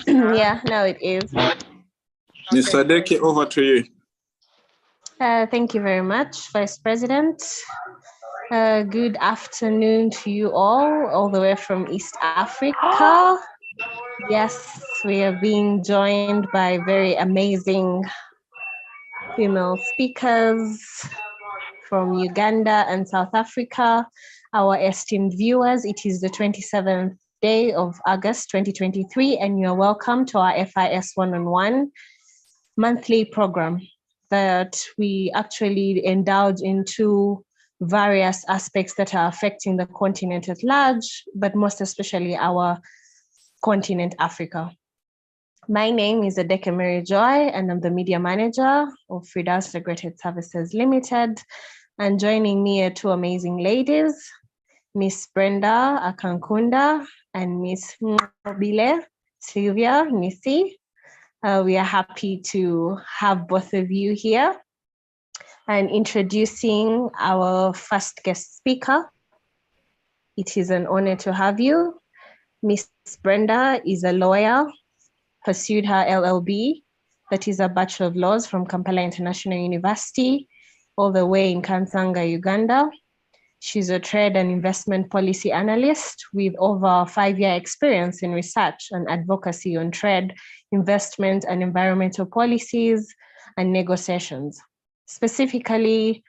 Yeah, now it is. Mr. Deke, over to you. Thank you very much, Vice President. Good afternoon to you all the way from East Africa. Yes, we are being joined by very amazing female speakers from Uganda and South Africa. Our esteemed viewers, it is the 27th day of August 2023, and you're welcome to our FIS One-on-One monthly program that we actually indulge into various aspects that are affecting the continent at large, but most especially our continent, Africa. My name is Adeke Mary Joy, and I'm the media manager of Firdaus Integrated Services Limited. And joining me are two amazing ladies, Miss Brenda Akankunda and Miss Mobile Sylvia Nisi. We are happy to have both of you here. And introducing our first guest speaker, it is an honor to have you. Miss Brenda is a lawyer, pursued her LLB, that is a Bachelor of Laws from Kampala International University, all the way in Kansanga, Uganda. She's a trade and investment policy analyst with over 5-year experience in research and advocacy on trade, investment, and environmental policies and negotiations. Specifically,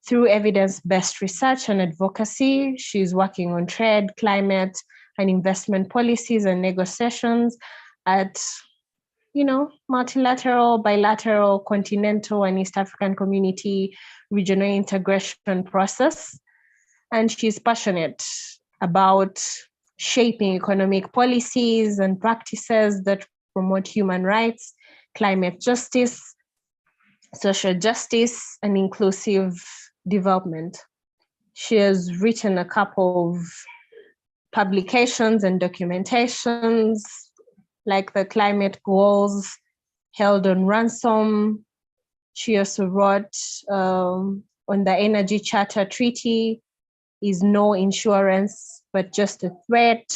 through evidence-based research and advocacy, she's working on trade, climate, and investment policies and negotiations at multilateral, bilateral, continental, and East African community regional integration process. And she's passionate about shaping economic policies and practices that promote human rights, climate justice, social justice, and inclusive development. She has written a couple of publications and documentations, like the climate goals held on ransom. She also wrote on the Energy Charter Treaty, is no insurance, but just a threat,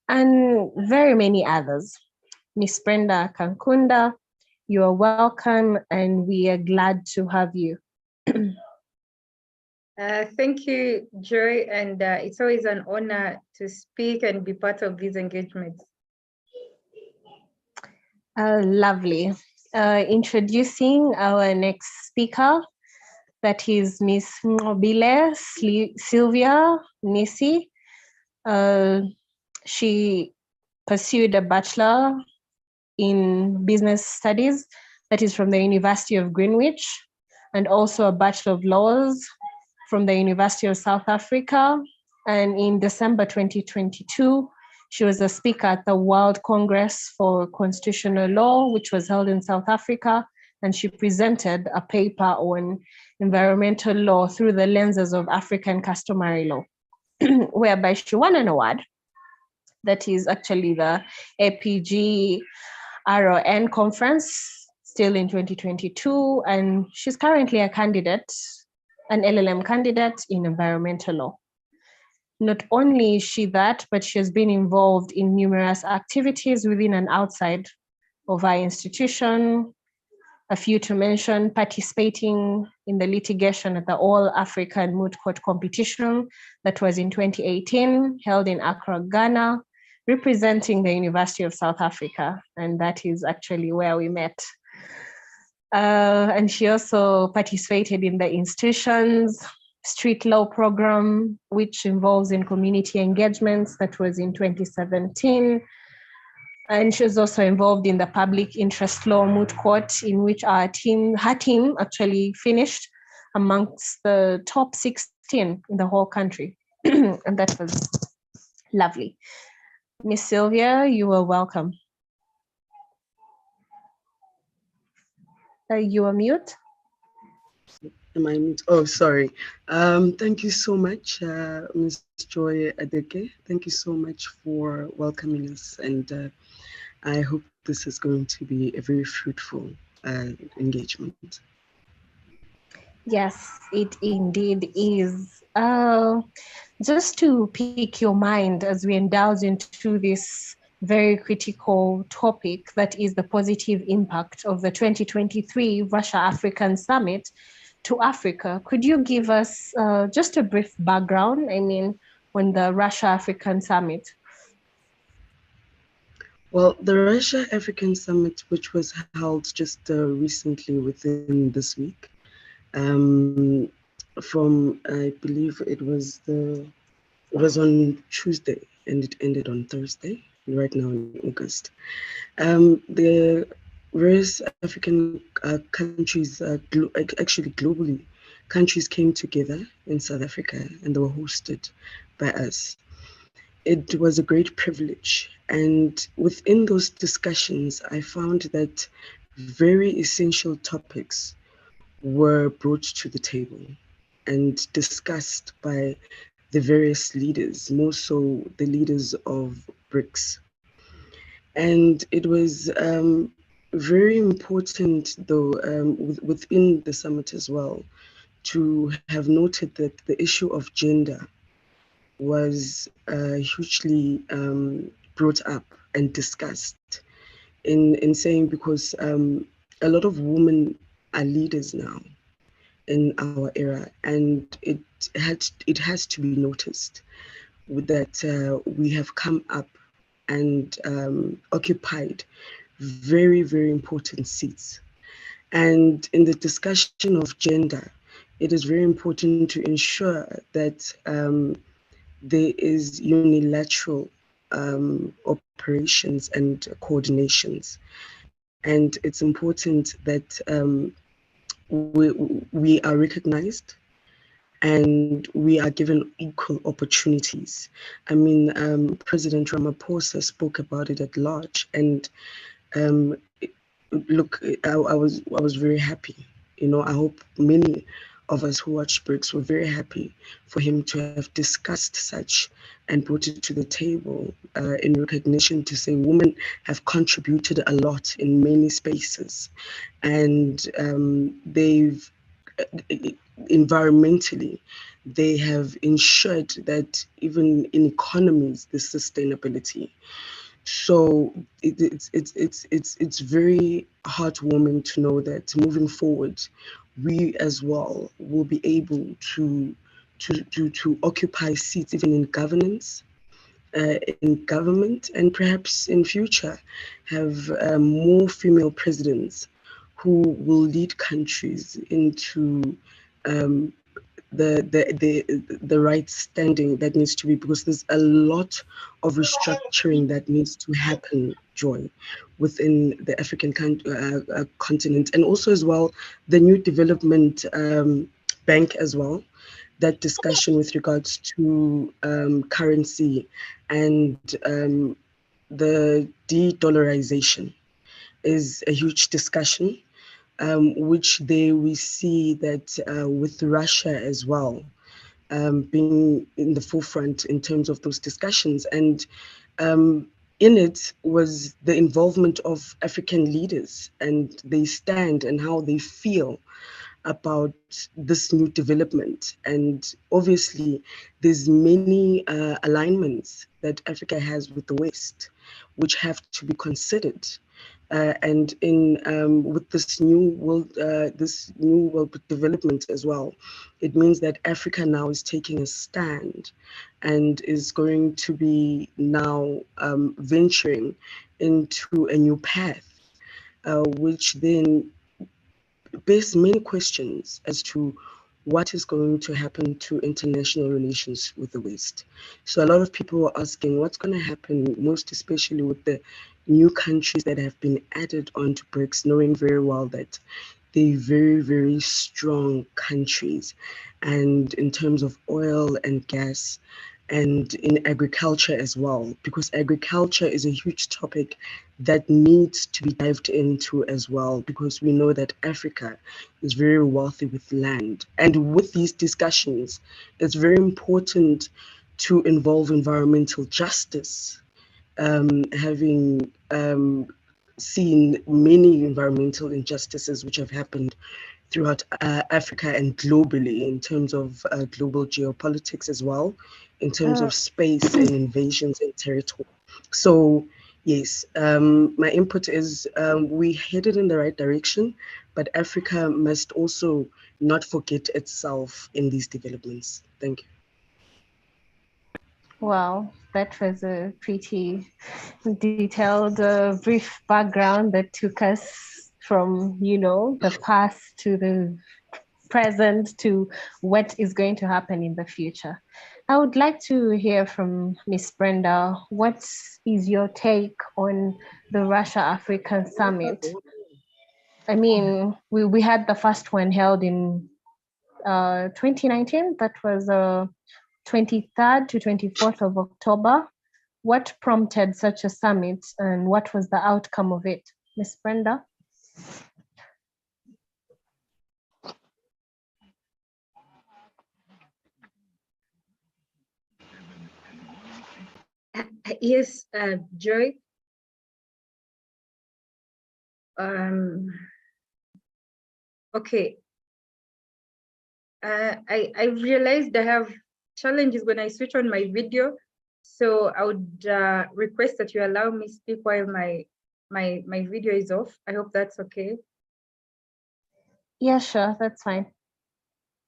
and very many others. Miss Brenda Kankunda, you are welcome, and we are glad to have you. Thank you, Joy, and it's always an honor to speak and be part of these engagements. Lovely. Introducing our next speaker, that is Miss Mobile Sylvia Nisi. She pursued a Bachelor in Business Studies, that is from the University of Greenwich, and also a Bachelor of Laws from the University of South Africa. And in December 2022, she was a speaker at the World Congress for Constitutional Law, which was held in South Africa, and she presented a paper on environmental law through the lenses of African customary law, whereby she won an award. That is actually the APG RON conference, still in 2022, and she's currently a candidate, an LLM candidate in environmental law. Not only is she that, but she has been involved in numerous activities within and outside of our institution. A few to mention: participating in the litigation at the All African Moot Court competition that was in 2018, held in Accra, Ghana, representing the University of South Africa, and that is actually where we met. And she also participated in the institution's street law program, which involves in community engagements, that was in 2017. And she was also involved in the public interest law moot court, in which her team actually finished amongst the top 16 in the whole country. And that was lovely. Miss Sylvia, you are welcome. You are mute. Am I mute? Oh, sorry. Thank you so much, Ms. Joy Adeke. Thank you so much for welcoming us, and I hope this is going to be a very fruitful engagement. Yes, it indeed is. Just to pick your mind as we indulge into this very critical topic, that is the positive impact of the 2023 Russia-African Summit to Africa. Could you give us just a brief background, I mean, on the Russia-African Summit? Well, the Russia-African Summit, which was held just recently within this week, from, I believe it was on Tuesday and it ended on Thursday, right now in August. The various African countries, actually globally, countries came together in South Africa and they were hosted by us. It was a great privilege. And within those discussions, I found that very essential topics were brought to the table and discussed by the various leaders, more so the leaders of BRICS. And it was very important, though, within the summit as well, to have noted that the issue of gender was hugely brought up and discussed in saying, because a lot of women are leaders now in our era, and it has to be noticed that we have come up and occupied very, very important seats. And in the discussion of gender, it is very important to ensure that there is unilateral operations and coordinations. And it's important that we are recognized and we are given equal opportunities. I mean, President Ramaphosa spoke about it at large, and look, I was very happy. You know, I hope many of us who watch BRICS were very happy for him to have discussed such and brought it to the table in recognition to say women have contributed a lot in many spaces, and they've environmentally, they have ensured that even in economies, the sustainability. So it's very heartwarming to know that moving forward, we as well will be able to occupy seats even in governance, in government, and perhaps in future have more female presidents who will lead countries into the right standing that needs to be, because there's a lot of restructuring that needs to happen, Joy, within the African continent, and also as well the new development bank as well. That discussion with regards to currency and the de-dollarization is a huge discussion, which we see that with Russia as well being in the forefront in terms of those discussions. And in it was the involvement of African leaders and they stand and how they feel about this new development. And obviously there's many alignments that Africa has with the West, which have to be considered. And in with this new world development as well, it means that Africa now is taking a stand and is going to be now venturing into a new path, which then bears many questions as to what is going to happen to international relations with the West. So a lot of people were asking what's going to happen, most especially with the new countries that have been added onto BRICS, knowing very well that they're very, very strong countries. And in terms of oil and gas, and in agriculture as well, because agriculture is a huge topic that needs to be dived into as well, because we know that Africa is very wealthy with land. And with these discussions, it's very important to involve environmental justice, having seen many environmental injustices which have happened throughout Africa and globally in terms of global geopolitics as well, in terms of space and invasions and territory. So Yes, my input is we headed in the right direction, but Africa must also not forget itself in these developments. Thank you. Wow, that was a pretty detailed, brief background that took us from, the past to the present to what is going to happen in the future. I would like to hear from Miss Brenda. What is your take on the Russia-African Summit? I mean, we had the first one held in 2019. That was 23rd to 24th of October. What prompted such a summit and what was the outcome of it? Miss Brenda? Yes, Joy. Okay. I realized I have challenges when I switch on my video, so I would request that you allow me speak while my video is off. I hope that's okay. Yeah, sure, that's fine.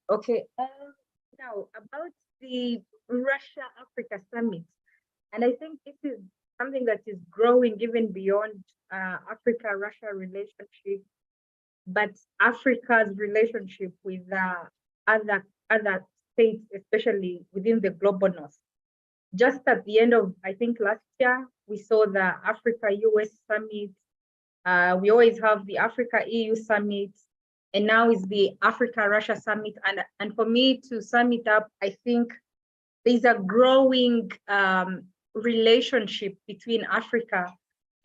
Okay. Now about the Russia-Africa Summit, and I think this is something that is growing even beyond Africa-Russia relationship, but Africa's relationship with other states, especially within the global north. Just at the end of, I think last year, we saw the Africa-US Summit. We always have the Africa-EU Summit, and now is the Africa-Russia Summit. And for me to sum it up, I think there's a growing relationship between Africa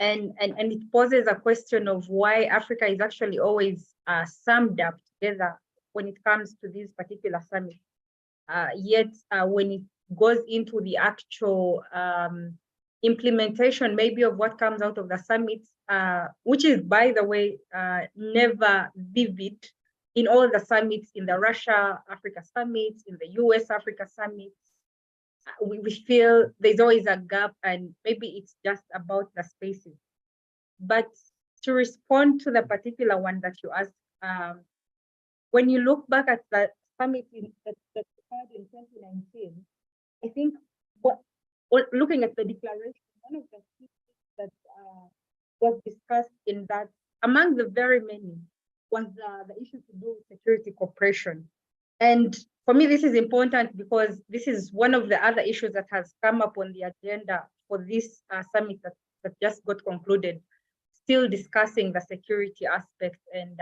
and it poses a question of why Africa is actually always summed up together when it comes to this particular summit. Yet when it goes into the actual implementation maybe of what comes out of the summit, which is, by the way, never vivid in all the summits, in the Russia-Africa summits, in the US-Africa summits, we feel there's always a gap and maybe it's just about the spaces. But to respond to the particular one that you asked, when you look back at the summit that occurred in 2019, I think looking at the declaration, one of the things that was discussed in that, among the very many, was the issue to do with security cooperation. And for me, this is important because this is one of the other issues that has come up on the agenda for this summit that just got concluded, still discussing the security aspect and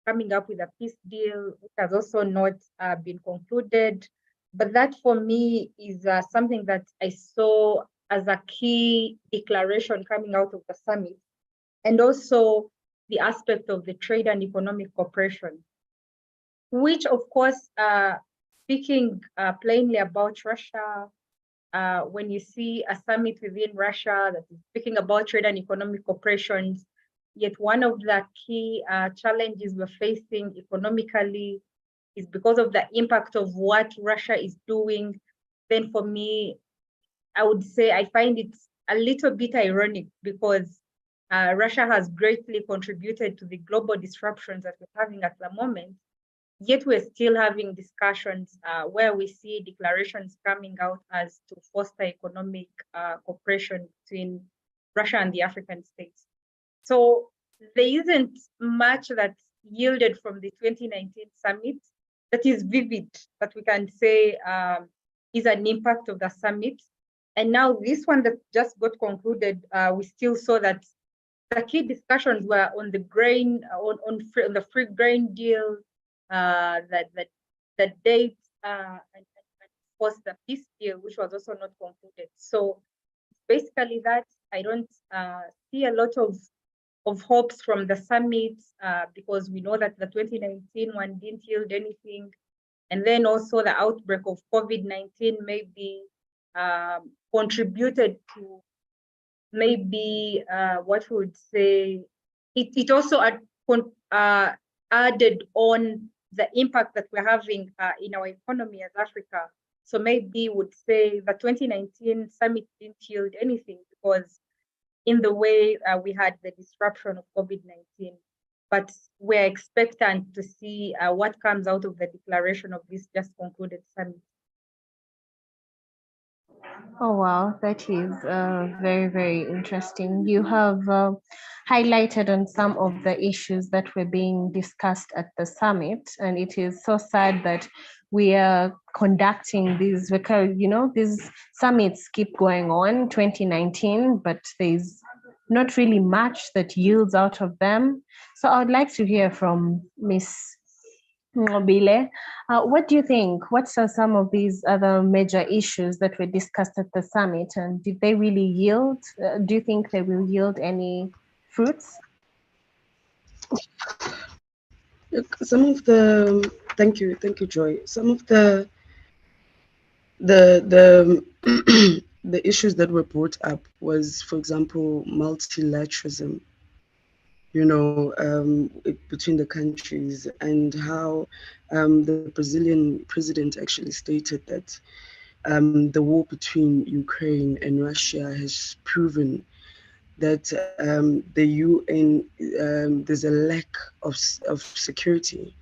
coming up with a peace deal, which has also not been concluded. But that for me is something that I saw as a key declaration coming out of the summit. And also the aspect of the trade and economic cooperation, which of course, speaking plainly about Russia, when you see a summit within Russia that is speaking about trade and economic cooperation, yet one of the key challenges we're facing economically is because of the impact of what Russia is doing, then for me, I would say I find it a little bit ironic because Russia has greatly contributed to the global disruptions that we're having at the moment. Yet we're still having discussions where we see declarations coming out as to foster economic cooperation between Russia and the African states. So there isn't much that's yielded from the 2019 summit that is vivid, that we can say is an impact of the summit. And now this one that just got concluded, we still saw that the key discussions were on the grain, on the free grain deal, the date, and of course the peace deal, which was also not concluded. So basically that I don't see a lot of hopes from the summit because we know that the 2019 one didn't yield anything. And then also the outbreak of COVID-19 maybe contributed to maybe what we would say, it also added on the impact that we're having in our economy as Africa. So maybe would say the 2019 summit didn't yield anything because in the way we had the disruption of COVID-19. But we're expectant to see what comes out of the declaration of this just concluded summit. Oh, wow, that is very, very interesting. You have highlighted on some of the issues that were being discussed at the summit, and it is so sad that we are conducting these because, you know, these summits keep going on 2019, but there's not really much that yields out of them. So I would like to hear from Miss Mobile. What do you think? What are some of these other major issues that were discussed at the summit, and did they really yield? Do you think they will yield any fruits? Look, some of the thank you, Joy. Some of the the issues that were brought up was, for example, multilateralism. You know, between the countries, and how the Brazilian president actually stated that the war between Ukraine and Russia has proven that the UN, there's a lack of security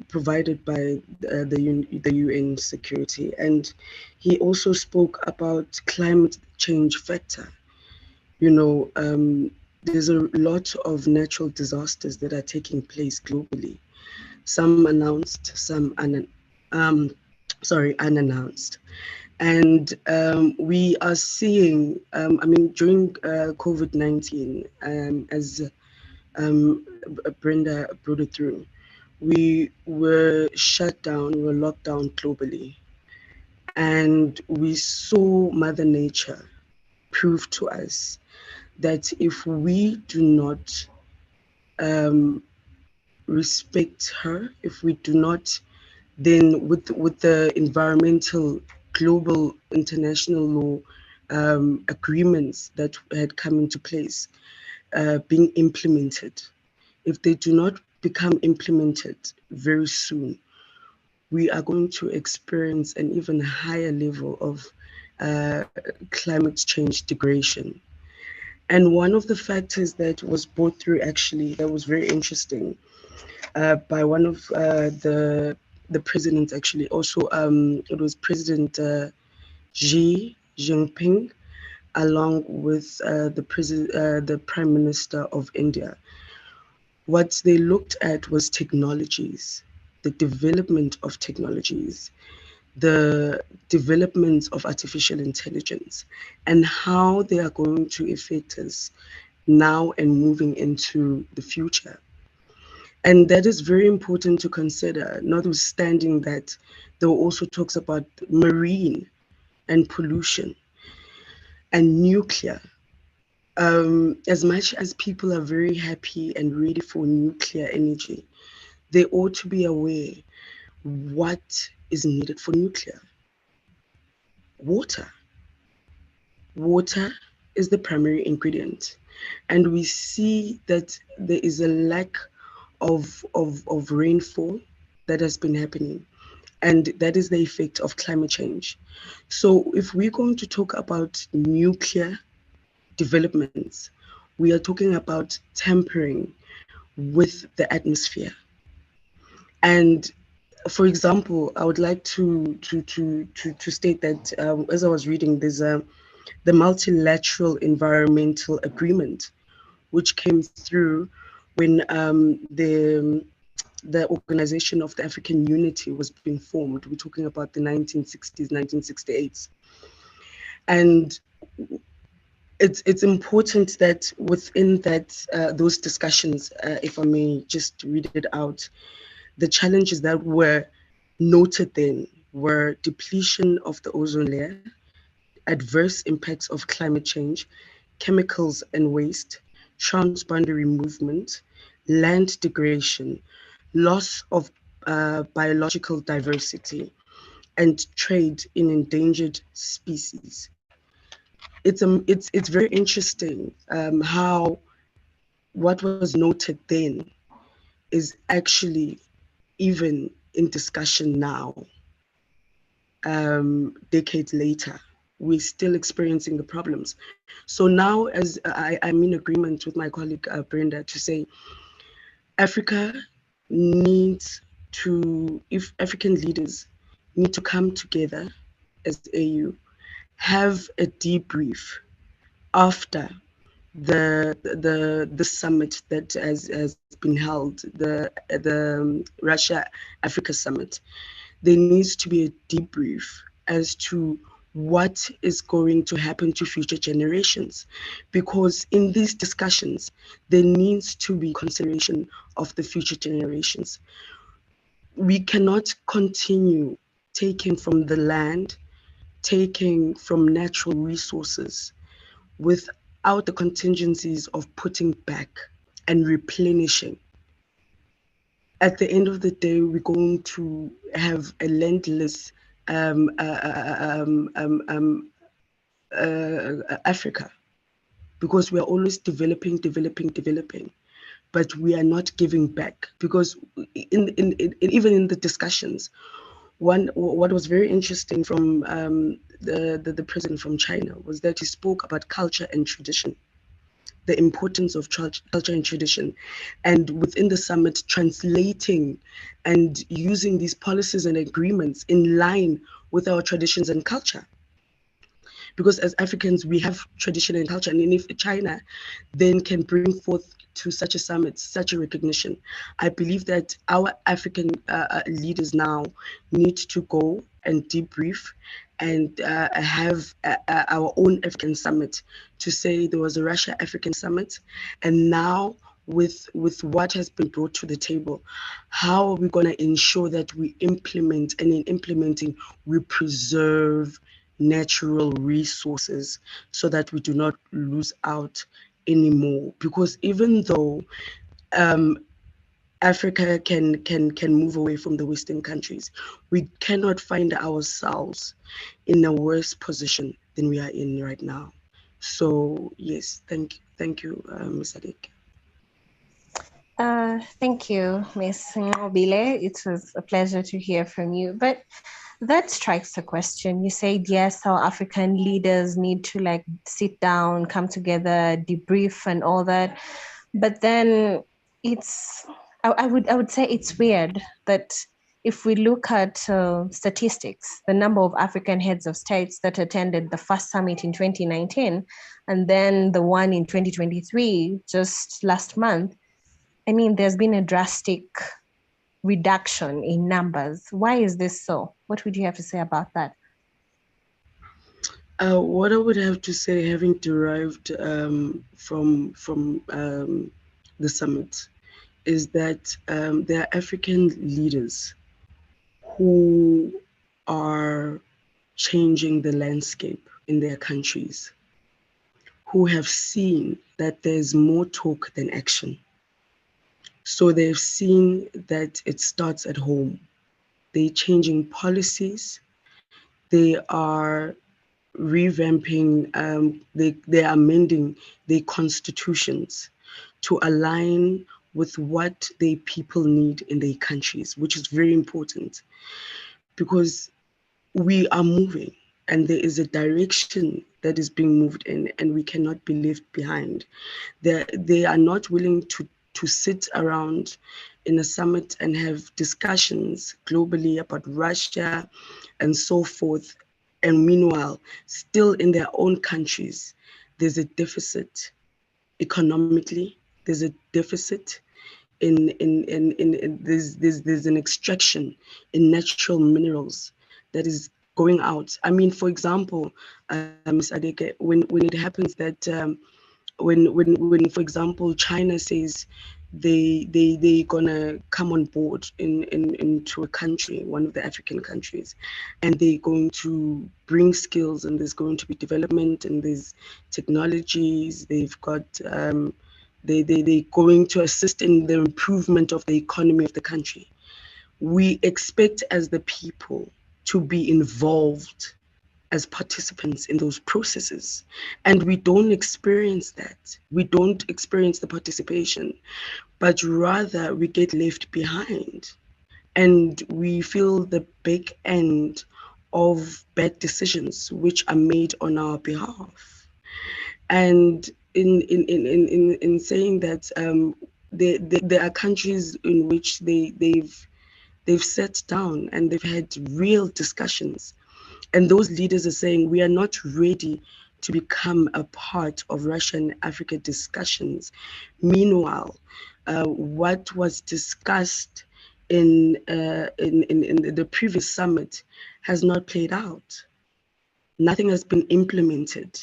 provided by the UN security. And he also spoke about climate change factor. You know, there's a lot of natural disasters that are taking place globally. Some announced, some unannounced. And we are seeing, I mean, during COVID-19, as Brenda brought it through, we were shut down, we were locked down globally. And we saw Mother Nature prove to us that if we do not respect her, if we do not, then with the environmental global international law agreements that had come into place being implemented, if they do not become implemented very soon, we are going to experience an even higher level of climate change degradation. And one of the factors that was brought through, actually, that was very interesting, by one of the presidents, actually, also it was President Xi Jinping, along with the Prime Minister of India. What they looked at was technologies, the development of technologies, the development of artificial intelligence, and how they are going to affect us now and moving into the future. And that is very important to consider, notwithstanding that there were also talks about marine and pollution and nuclear. As much as people are very happy and ready for nuclear energy, they ought to be aware what is needed for nuclear. Water. Water is the primary ingredient. And we see that there is a lack of rainfall that has been happening. And that is the effect of climate change. So if we're going to talk about nuclear developments, we are talking about tampering with the atmosphere. And for example, I would like to state that as I was reading, there's the multilateral environmental agreement, which came through when the Organization of the African Unity was being formed. We're talking about the 1960s, 1968s. And it's important that within that those discussions, if I may just read it out, the challenges that were noted then were depletion of the ozone layer, adverse impacts of climate change, chemicals and waste, transboundary movement, land degradation, loss of biological diversity, and trade in endangered species. It's very interesting how what was noted then is actually even in discussion now, decades later, we're still experiencing the problems. So now, as I'm in agreement with my colleague Brenda to say, Africa needs to, if African leaders need to come together as AU, have a debrief after the summit that has been held, the Russia Africa summit. There needs to be a debrief as to what is going to happen to future generations, because in these discussions there needs to be consideration of the future generations. We cannot continue taking from the land, taking from natural resources without the contingencies of putting back and replenishing. At the end of the day, we're going to have a landless Africa, because we are always developing, but we are not giving back. Because even in the discussions, what was very interesting from the president from China was that he spoke about culture and tradition, the importance of culture and tradition, and within the summit, translating and using these policies and agreements in line with our traditions and culture. Because as Africans, we have tradition and culture, and if China then can bring forth to such a summit, such a recognition, I believe that our African leaders now need to go and debrief and have our own African summit, to say there was a Russia African summit, and now with what has been brought to the table, how are we going to ensure that we implement, and in implementing, we preserve natural resources so that we do not lose out anymore? Because even though Africa can move away from the Western countries, we cannot find ourselves in a worse position than we are in right now. So yes, thank you, Ms. Adek. Thank you, Ms. Mobile. It was a pleasure to hear from you. But that strikes a question. You said, yes, our African leaders need to like sit down, come together, debrief and all that. But then I would say it's weird that if we look at statistics, the number of African heads of states that attended the first summit in 2019, and then the one in 2023, just last month, I mean, there's been a drastic reduction in numbers. Why is this so? What would you have to say about that? What I would have to say, having derived from the summit, is that there are African leaders who are changing the landscape in their countries, who have seen that there's more talk than action. So they've seen that it starts at home. They're changing policies. They are revamping, they are amending their constitutions to align with what their people need in their countries, which is very important, because we are moving and there is a direction that is being moved in, and we cannot be left behind. They are not willing to sit around in a summit and have discussions globally about Russia and so forth. And meanwhile, still in their own countries, there's a deficit economically, there's a deficit in there's an extraction in natural minerals that is going out. I mean, for example, Ms. Adeke, when it happens that when for example China says they gonna come on board into a country, one of the African countries, and they're going to bring skills, and there's going to be development, and there's technologies, they've got they're going to assist in the improvement of the economy of the country. We expect as the people to be involved as participants in those processes, and we don't experience that. We don't experience the participation, but rather we get left behind, and we feel the big end of bad decisions which are made on our behalf. And in saying that, there are countries in which they've sat down and they've had real discussions, and those leaders are saying we are not ready to become a part of Russia and Africa discussions. Meanwhile, what was discussed in the previous summit has not played out. Nothing has been implemented.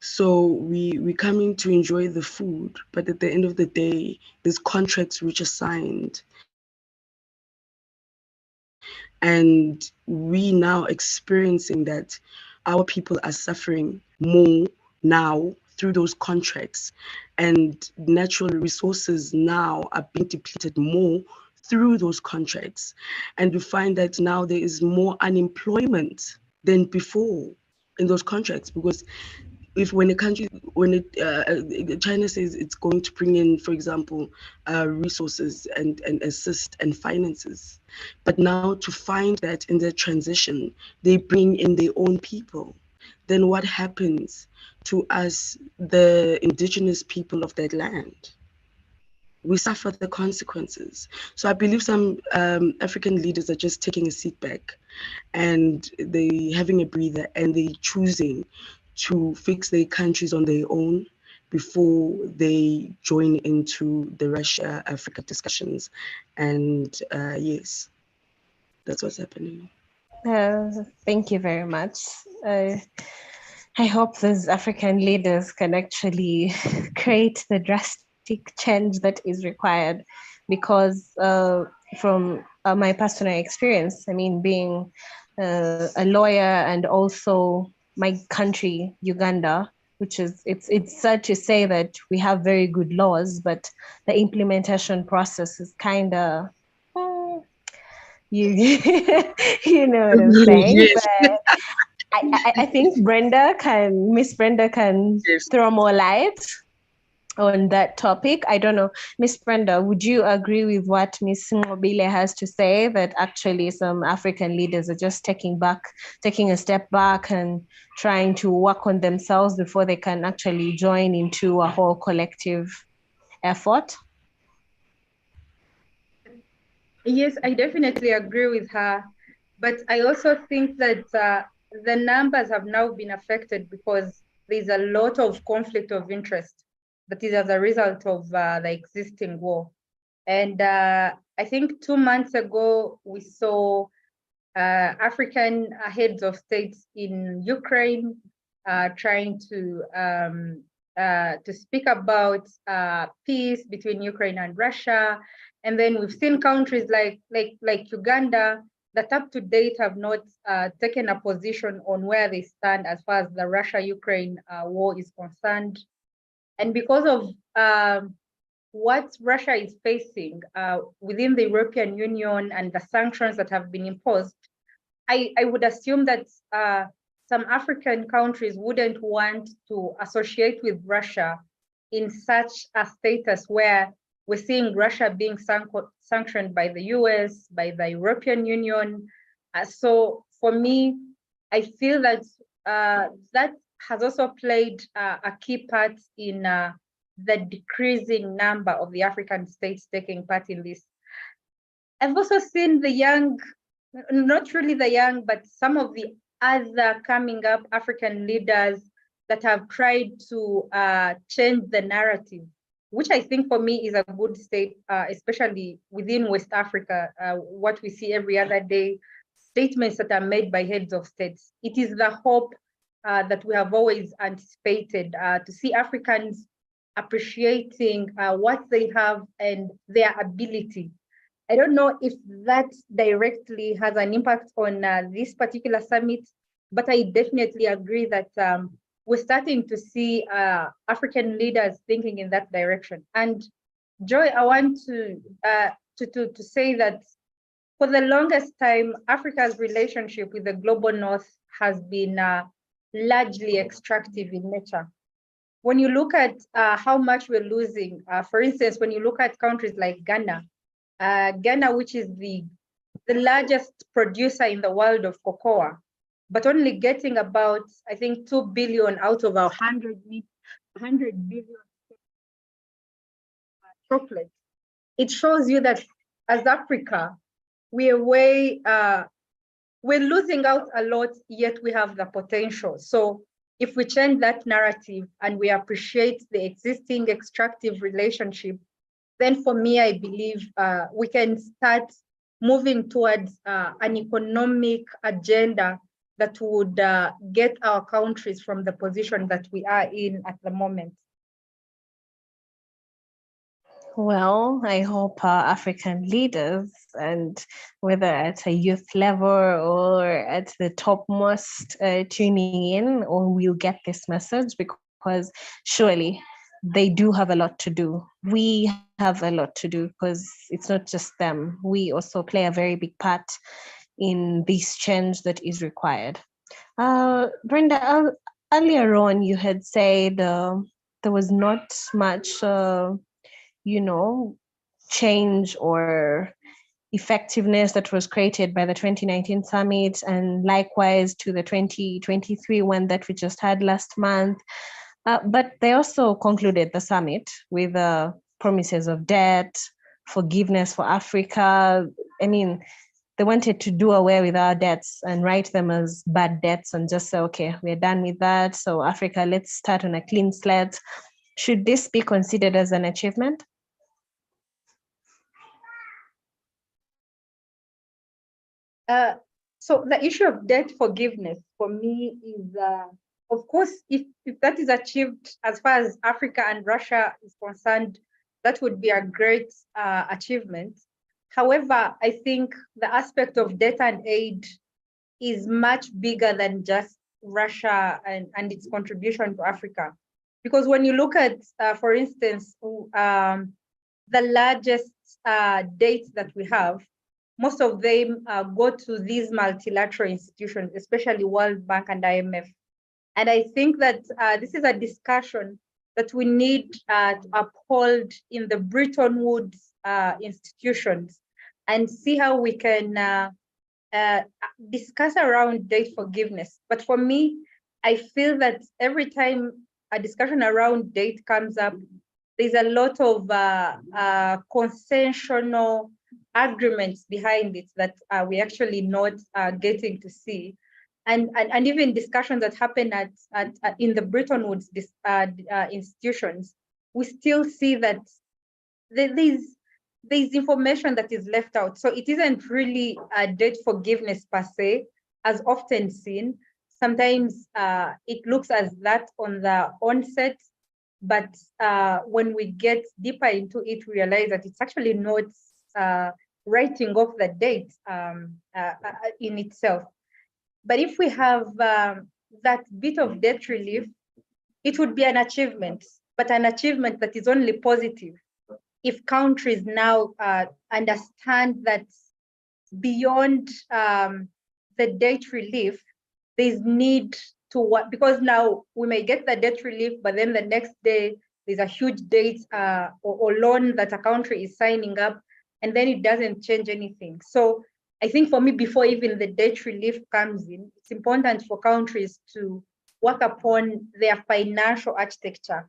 So we're coming to enjoy the food, but at the end of the day, there's contracts which are signed. And we now experiencing that our people are suffering more now through those contracts, and natural resources now are being depleted more through those contracts. And we find that now there is more unemployment than before in those contracts, because when China says it's going to bring in, for example, resources and assist and finances, but now to find that in the transition they bring in their own people, then what happens to us, the indigenous people of that land? We suffer the consequences. So I believe some African leaders are just taking a seat back, and they having a breather, and they choosing to fix their countries on their own before they join into the Russia-Africa discussions. And yes, that's what's happening. Thank you very much. I hope those African leaders can actually create the drastic change that is required, because from my personal experience, I mean, being a lawyer, and also my country, Uganda, which is, it's sad to say that we have very good laws, but the implementation process is kind of, you you know what I'm saying. Yes. But I think Miss Brenda can Yes. throw more light on that topic. I don't know, Miss Brenda, would you agree with what Miss Mobile has to say, that actually some African leaders are just taking a step back and trying to work on themselves before they can actually join into a whole collective effort? Yes, I definitely agree with her. But I also think that the numbers have now been affected because there's a lot of conflict of interest that is as a result of the existing war. And I think 2 months ago, we saw African heads of states in Ukraine trying to speak about peace between Ukraine and Russia. And then we've seen countries like Uganda that up to date have not taken a position on where they stand as far as the Russia-Ukraine war is concerned. And because of what Russia is facing within the European Union and the sanctions that have been imposed, I would assume that some African countries wouldn't want to associate with Russia in such a status where we're seeing Russia being sanctioned by the US, by the European Union. So for me, I feel that that has also played a key part in the decreasing number of the African states taking part in this. I've also seen the young, not really the young, but some of the other coming up African leaders that have tried to change the narrative, which I think for me is a good state, especially within West Africa, what we see every other day, statements that are made by heads of states. It is the hope that we have always anticipated to see Africans appreciating what they have and their ability. I don't know if that directly has an impact on this particular summit, but I definitely agree that we're starting to see African leaders thinking in that direction. And Joy, I want to say that for the longest time, Africa's relationship with the global North has been largely extractive in nature. When you look at how much we're losing, for instance, when you look at countries like Ghana, which is the the largest producer in the world of cocoa, but only getting about, I think, 2 billion out of 100 billion chocolate. It shows you that as Africa, we're losing out a lot, yet we have the potential. So if we change that narrative and we appreciate the existing extractive relationship, then for me, I believe we can start moving towards an economic agenda that would get our countries from the position that we are in at the moment. Well, I hope African leaders, and whether at a youth level or at the topmost tuning in, or will get this message, because surely they do have a lot to do. We have a lot to do because it's not just them. We also play a very big part in this change that is required. Brenda, earlier on you had said there was not much change or effectiveness that was created by the 2019 summit, and likewise to the 2023 one that we just had last month. But they also concluded the summit with promises of debt, forgiveness for Africa. I mean, they wanted to do away with our debts and write them as bad debts and just say, okay, we're done with that. So Africa, let's start on a clean slate. Should this be considered as an achievement? So the issue of debt forgiveness for me is, of course, if that is achieved as far as Africa and Russia is concerned, that would be a great achievement. However, I think the aspect of debt and aid is much bigger than just Russia and its contribution to Africa. Because when you look at, for instance, the largest debts that we have, most of them go to these multilateral institutions, especially World Bank and IMF. And I think that this is a discussion that we need to uphold in the Bretton Woods institutions and see how we can discuss around debt forgiveness. But for me, I feel that every time a discussion around debt comes up, there's a lot of consensual agreements behind it that we're actually not getting to see. And even discussions that happen in the Bretton Woods institutions, we still see that there's information that is left out. So it isn't really a debt forgiveness per se, as often seen. Sometimes it looks as that on the onset, but when we get deeper into it, we realize that it's actually not writing off the debt in itself. But if we have that bit of debt relief, it would be an achievement, but an achievement that is only positive if countries now understand that beyond the debt relief, there's need to what, because now we may get the debt relief, but then the next day there's a huge debt or loan that a country is signing up, and then it doesn't change anything. So I think for me, before even the debt relief comes in, it's important for countries to work upon their financial architecture,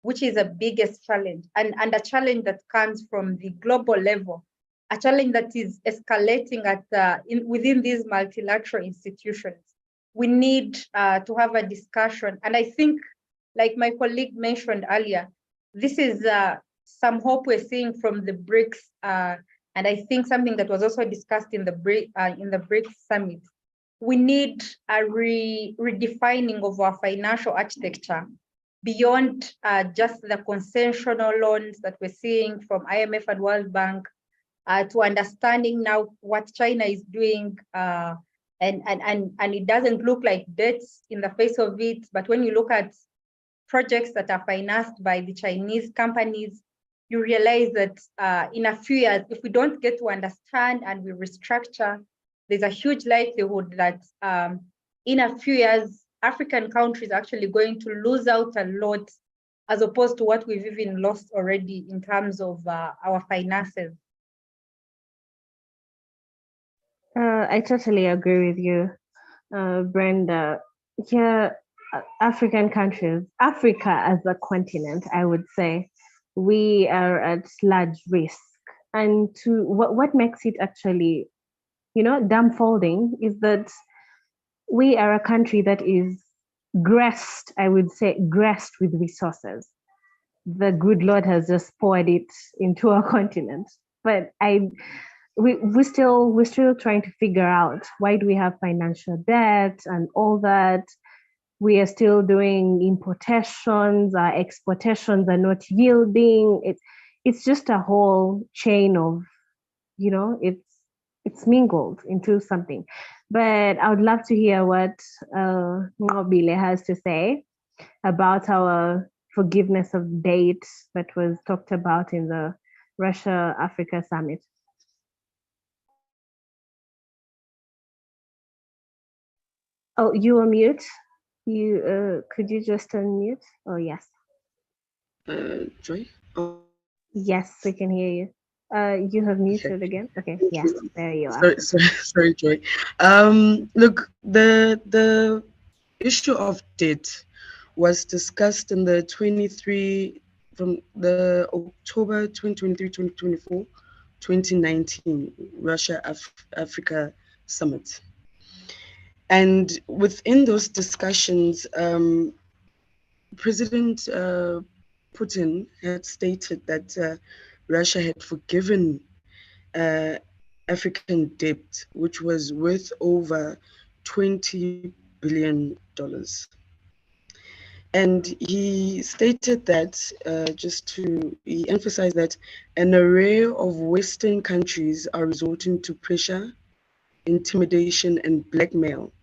which is the biggest challenge, and a challenge that comes from the global level, a challenge that is escalating within these multilateral institutions. We need to have a discussion. And I think, like my colleague mentioned earlier, this is some hope we're seeing from the BRICS, and I think something that was also discussed in the BRICS summit. We need a redefining of our financial architecture beyond just the consensual loans that we're seeing from IMF and World Bank, to understanding now what China is doing, and it doesn't look like debts in the face of it, but when you look at projects that are financed by the Chinese companies, you realize that in a few years, if we don't get to understand and we restructure, there's a huge likelihood that in a few years, African countries are actually going to lose out a lot, as opposed to what we've even lost already in terms of our finances. I totally agree with you, Brenda. Yeah, African countries, Africa as a continent, I would say, we are at large risk. And to what makes it actually, dumbfolding is that we are a country that is graced, I would say, graced with resources. The good Lord has just poured it into our continent. But we're still trying to figure out why do we have financial debt and all that. We are still doing importations, our exportations are not yielding. It's just a whole chain of, it's mingled into something. But I would love to hear what Mobile has to say about our forgiveness of debt that was talked about in the Russia Africa summit. Oh, you are mute. You could you just unmute? Oh yes. Joy? Oh, Yes, we can hear you. You have okay. muted again. Okay, Thank yes, you. there you are. Sorry, Joy. Look, the issue of debt was discussed in the 23 from the October 2023, 2024, 2019 Russia Africa Summit. And within those discussions, President Putin had stated that Russia had forgiven uh, African debt, which was worth over $20 billion. And he stated that, he emphasized that an array of Western countries are resorting to pressure, intimidation, and blackmail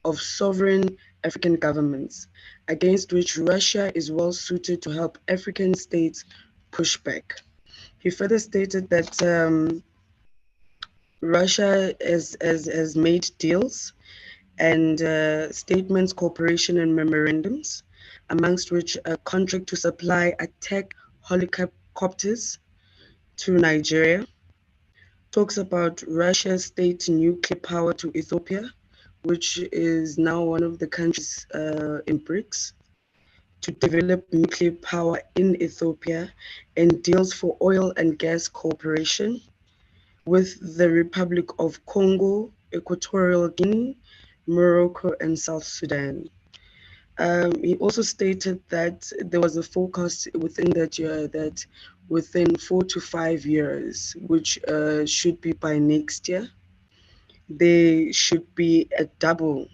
of sovereign African governments, against which Russia is well suited to help African states push back. He further stated that Russia has made deals and statements, cooperation, and memorandums, amongst which a contract to supply attack helicopters to Nigeria, talks about Russia's state nuclear power to Ethiopia, which is now one of the countries in BRICS, to develop nuclear power in Ethiopia, and deals for oil and gas cooperation with the Republic of Congo, Equatorial Guinea, Morocco, and South Sudan. He also stated that there was a forecast within that year that within 4 to 5 years, which should be by next year, there should be a double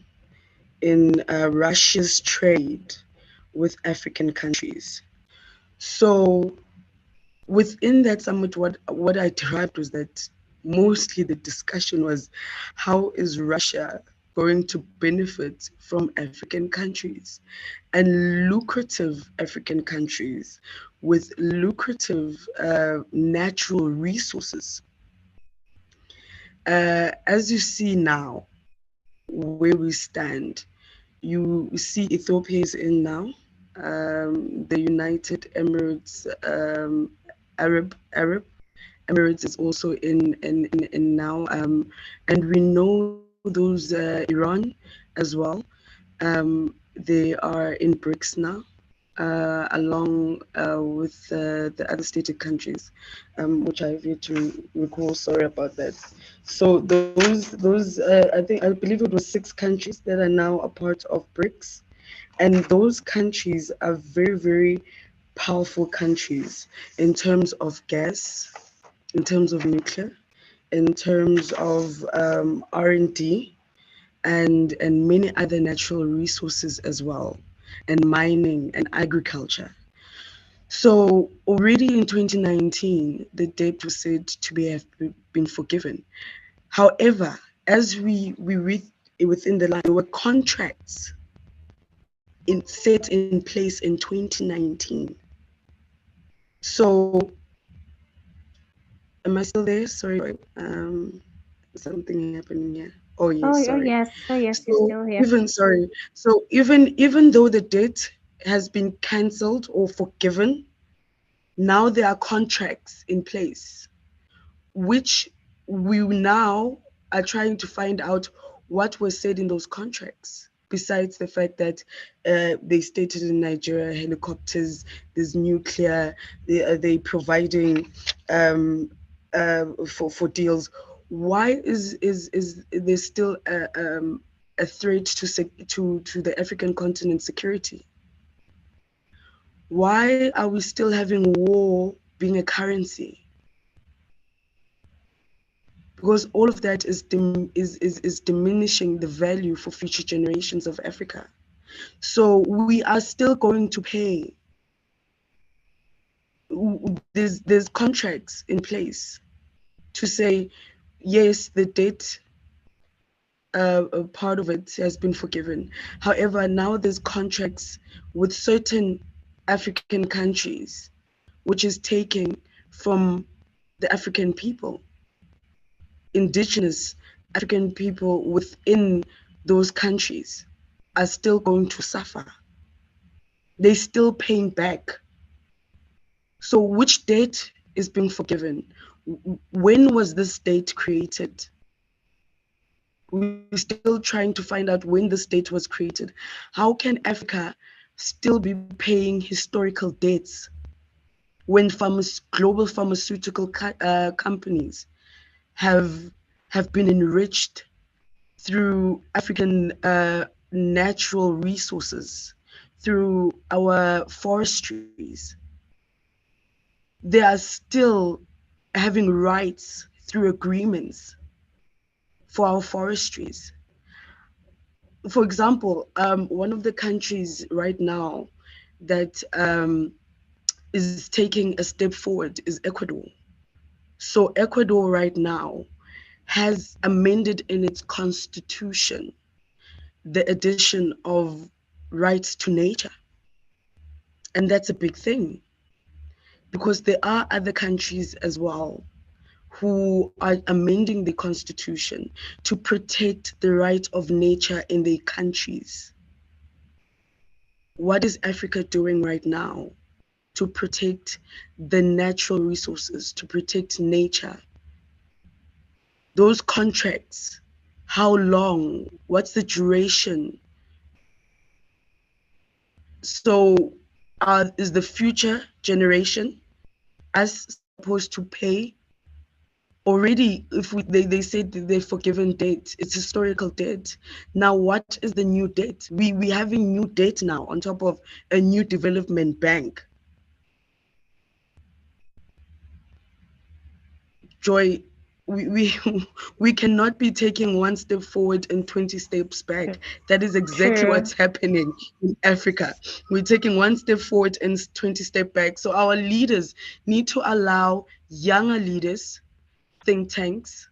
in Russia's trade with African countries. So within that summit, what I derived was that mostly the discussion was how is Russia going to benefit from African countries and lucrative African countries with lucrative natural resources. As you see now, where we stand, you see Ethiopia is in now, the United Emirates, Arab Emirates is also in now, and we know those Iran as well. They are in BRICS now, along with the other stated countries, which I have yet to recall. Sorry about that. So I believe it was 6 countries that are now a part of BRICS, and those countries are very, very powerful countries in terms of gas, in terms of nuclear, in terms of R&D, and many other natural resources as well, and mining and agriculture. So already in 2019, the debt was said to have been forgiven. However, as we read within the line, there were contracts set in place in 2019. So, am I still there? Sorry, something happening here. Oh yes, Oh sorry. yes, oh yes, you're So still here. even though the debt has been cancelled or forgiven, now there are contracts in place, which we now are trying to find out what was said in those contracts, besides the fact that they stated in Nigeria helicopters, there's nuclear, they providing for deals. Why is there still a threat to the African continent security? Why are we still having war being a currency? Because all of that is diminishing the value for future generations of Africa. So we are still going to pay. There's contracts in place to say, yes, the debt part of it has been forgiven. However, now there's contracts with certain African countries, which is taking from the African people. Indigenous African people within those countries are still going to suffer. They're still paying back. So which debt is being forgiven? When was this debt created? We're still trying to find out when this debt was created. How can Africa still be paying historical debts when global pharmaceutical companies have been enriched through African natural resources, through our forestries? They are still having rights through agreements for our forestries. For example, one of the countries right now that is taking a step forward is Ecuador. So Ecuador right now has amended in its constitution the addition of rights to nature. And that's a big thing, because there are other countries as well who are amending the constitution to protect the right of nature in their countries. What is Africa doing right now to protect the natural resources, to protect nature? Those contracts, how long? What's the duration? So is the future generation us supposed to pay? Already, if they said they've forgiven debt, it's historical debt. Now, what is the new debt? We having new debt now on top of a new development bank. Joy, we cannot be taking one step forward and 20 steps back. That is exactly True. what's happening in Africa. We're taking one step forward and 20 steps back. So our leaders need to allow younger leaders, think tanks,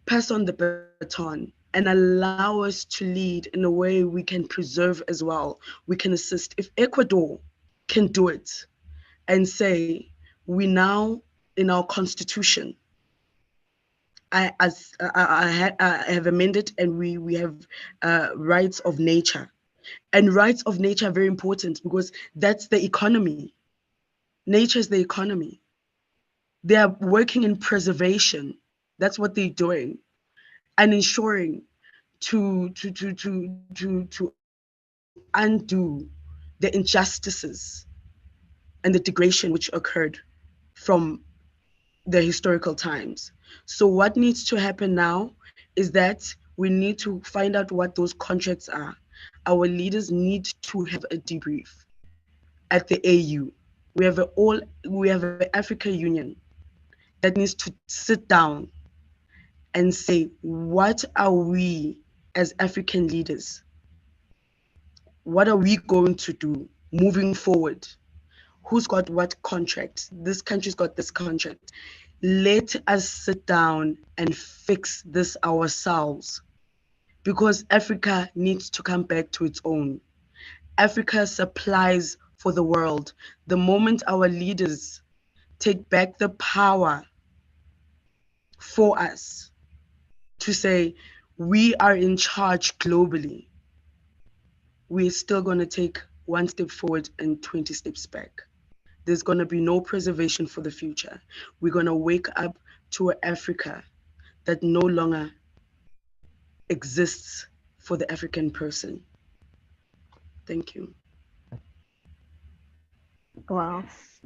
pass on the baton and allow us to lead in a way we can preserve as well. We can assist. If Ecuador can do it and say, we now in our constitution, I have amended, and we have rights of nature. And rights of nature are very important because that's the economy. Nature is the economy. They are working in preservation. That's what they're doing, and ensuring to undo the injustices and the degradation which occurred from the historical times. So what needs to happen now is that we need to find out what those contracts are. Our leaders need to have a debrief at the AU. We have an Africa Union that needs to sit down and say, what are we as African leaders? What are we going to do moving forward? Who's got what contract? This country's got this contract. Let us sit down and fix this ourselves, because Africa needs to come back to its own. Africa supplies for the world. The moment our leaders take back the power for us to say we are in charge globally, we're still going to take one step forward and 20 steps back. There's going to be no preservation for the future. We're going to wake up to an Africa that no longer exists for the African person. Thank you. Wow,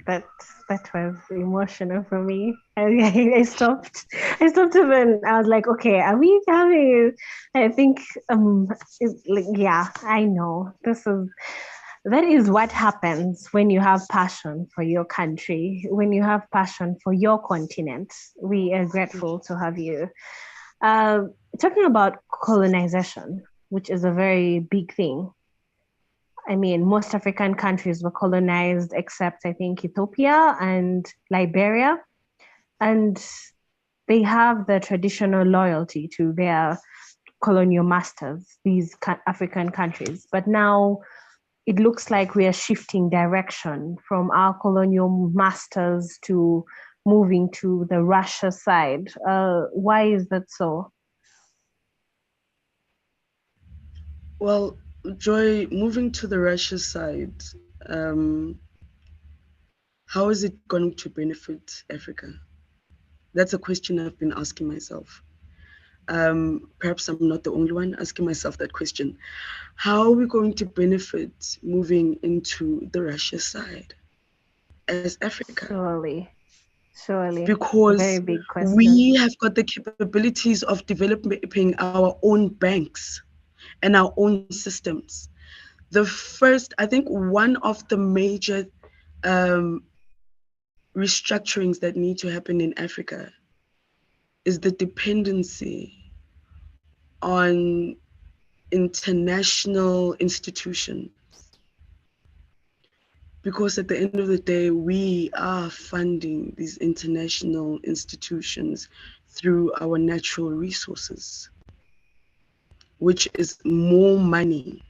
that was emotional for me. I stopped. I stopped even. I was like, okay, are we having? I think it's like, yeah, I know this is. That is what happens when you have passion for your country, when you have passion for your continent. We are grateful to have you. Uh, Talking about colonization, which is a very big thing. I mean, most African countries were colonized except I think Ethiopia and Liberia. And they have the traditional loyalty to their colonial masters, these African countries. But now it looks like we are shifting direction from our colonial masters to moving to the Russia side. Why is that so? Well, Joy, moving to the Russia side, um, how is it going to benefit Africa? That's a question I've been asking myself. Perhaps I'm not the only one asking myself that question. How are we going to benefit moving into the Russia side as Africa? Surely, surely. Very Because big question. we have got the capabilities of developing our own banks and our own systems. The first, I think one of the major um, restructurings that need to happen in Africa is the dependency on international institutions. Because at the end of the day, we are funding these international institutions through our natural resources, which is more money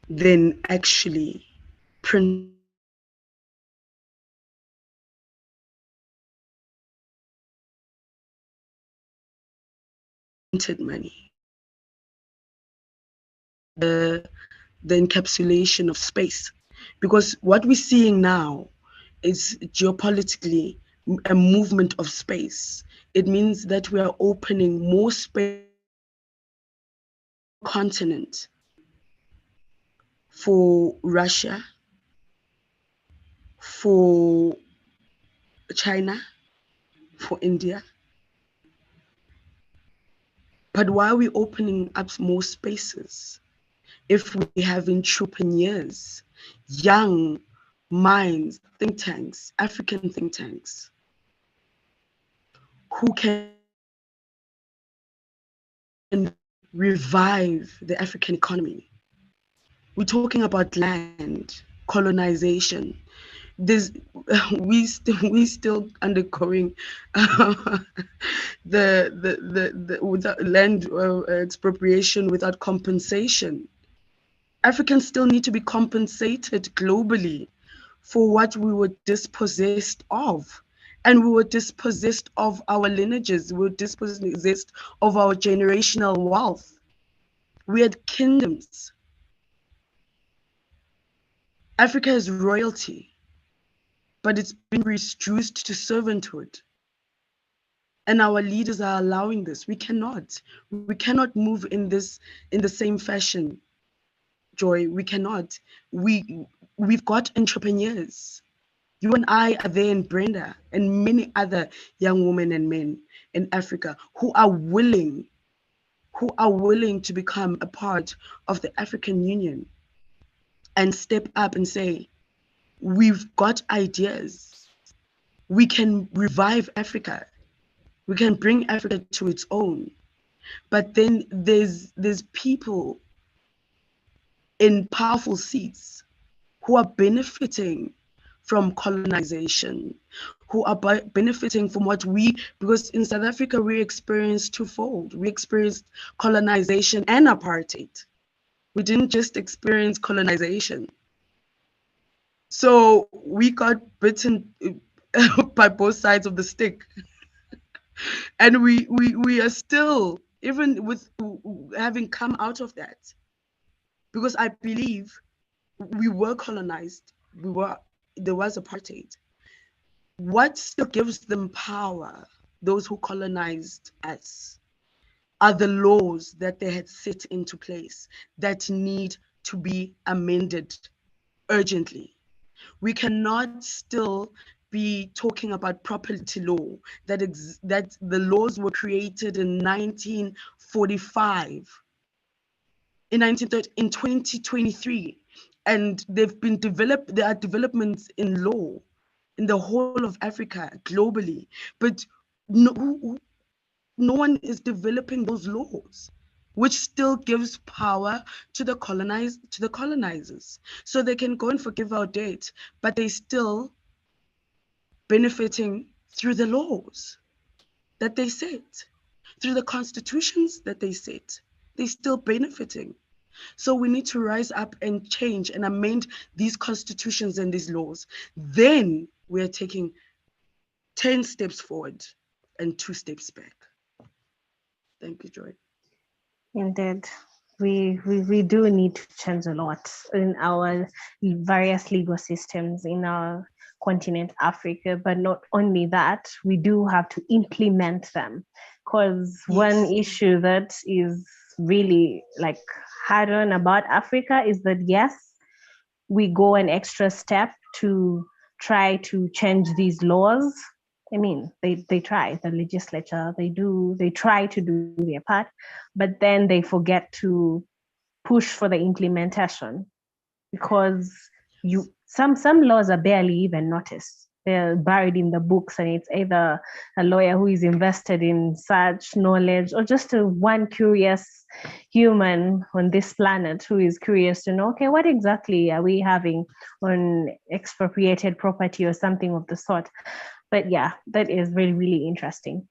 than actually printed money. The encapsulation of space. Because what we're seeing now is geopolitically a movement of space. It means that we are opening more space continent for Russia, for China, for India. But why are we opening up more spaces if we have entrepreneurs, young minds, think tanks, African think tanks, who can revive the African economy? We're talking about land, colonization. There's, we still undergoing without land expropriation without compensation. Africans still need to be compensated globally for what we were dispossessed of. And we were dispossessed of our lineages, we were dispossessed of our generational wealth. We had kingdoms. Africa is royalty, but it's been reduced to servanthood. And our leaders are allowing this. We cannot move in the same fashion. Joy, we cannot. We've got entrepreneurs. You and I are there, and Brenda and many other young women and men in Africa who are willing to become a part of the African Union and step up and say, we've got ideas. We can revive Africa. We can bring Africa to its own. But then there's people in powerful seats who are benefiting from colonization, who are benefiting from because in South Africa, we experienced twofold. We experienced colonization and apartheid. We didn't just experience colonization. So we got bitten by both sides of the stick. And we are still, even with having come out of that, because I believe we were colonized, there was apartheid. What still gives them power those who colonized us, are the laws that they had set into place that need to be amended urgently. We cannot still be talking about property law that the laws were created in 1945, in 1930, in 2023, and they've been developed. There are developments in law in the whole of Africa globally, but no one is developing those laws, which still gives power to the colonizers, so they can go and forgive our debt, but they still benefiting through the laws that they set, through the constitutions that they set. They're still benefiting. So we need to rise up and change and amend these constitutions and these laws. Then we're taking 10 steps forward and 2 steps back. Thank you, Joy. Indeed. We do need to change a lot in our various legal systems in our continent, Africa, but not only that, we do have to implement them. Because one issue that is really like hard on about Africa is that, yes, we go an extra step to try to change these laws. I mean, they try, the legislature, they try to do their part, but then they forget to push for the implementation, because some laws are barely even noticed. They're buried in the books, and it's either a lawyer who is invested in such knowledge or just one curious human on this planet who is curious to know, okay, what exactly are we having on expropriated property or something of the sort. But yeah, that is really, really interesting.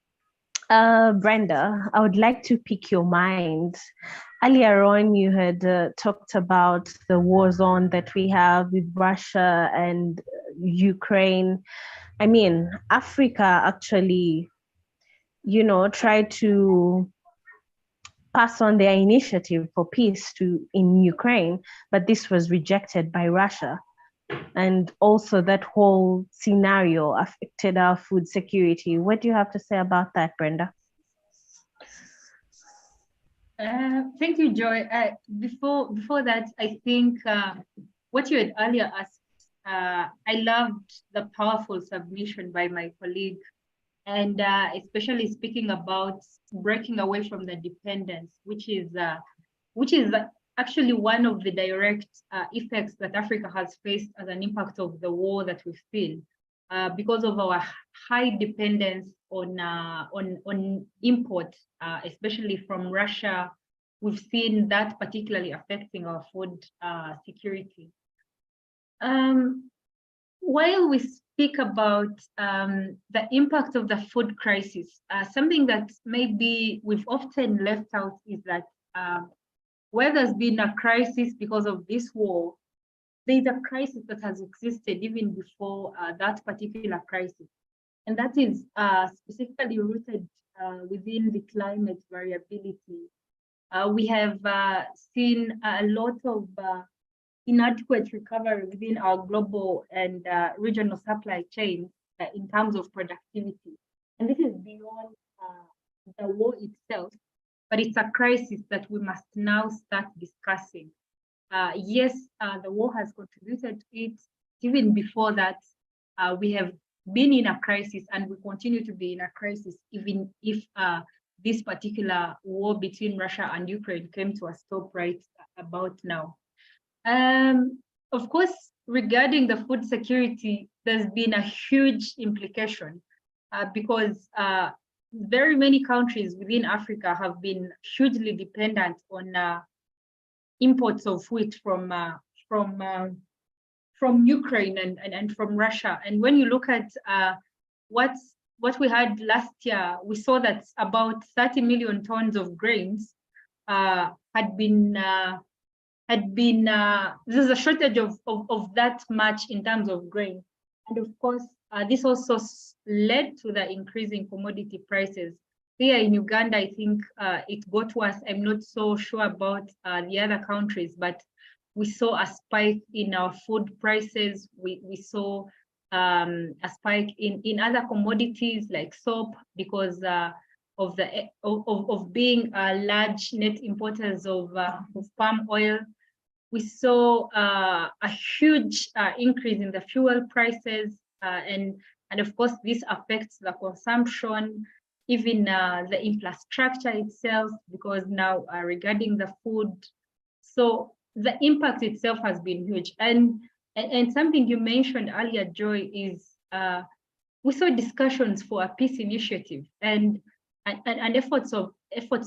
Brenda, I would like to pick your mind. Earlier on, you had talked about the war zone that we have with Russia and Ukraine. I mean, Africa actually, tried to pass on their initiative for peace in Ukraine, but this was rejected by Russia. And also that whole scenario affected our food security. What do you have to say about that, Brenda? Thank you, Joy. Before that, I think what you had earlier asked, I loved the powerful submission by my colleague, and especially speaking about breaking away from the dependence, which is actually one of the direct effects that Africa has faced as an impact of the war that we've seen, because of our high dependence on import, especially from Russia. We've seen that particularly affecting our food security. While we speak about the impact of the food crisis, something that maybe we've often left out is that where there's been a crisis because of this war, there's a crisis that has existed even before that particular crisis. And that is specifically rooted within the climate variability. We have seen a lot of inadequate recovery within our global and regional supply chains in terms of productivity. And this is beyond the war itself, but it's a crisis that we must now start discussing. Yes, the war has contributed to it. Even before that, we have been in a crisis, and we continue to be in a crisis, even if this particular war between Russia and Ukraine came to a stop right about now. Of course, regarding the food security, there's been a huge implication because very many countries within Africa have been hugely dependent on imports of wheat from Ukraine and from Russia. And when you look at what we had last year, we saw that about 30 million tons of grains there's a shortage of that much in terms of grain. And of course, this also led to the increasing commodity prices. Here in Uganda, I think it got worse. I'm not so sure about the other countries, but we saw a spike in our food prices. We saw a spike in other commodities like soap because of being large net importers of palm oil. We saw a huge increase in the fuel prices, and of course this affects the consumption, even the infrastructure itself, because now regarding the food, so the impact itself has been huge. And something you mentioned earlier, Joy, is we saw discussions for a peace initiative, and efforts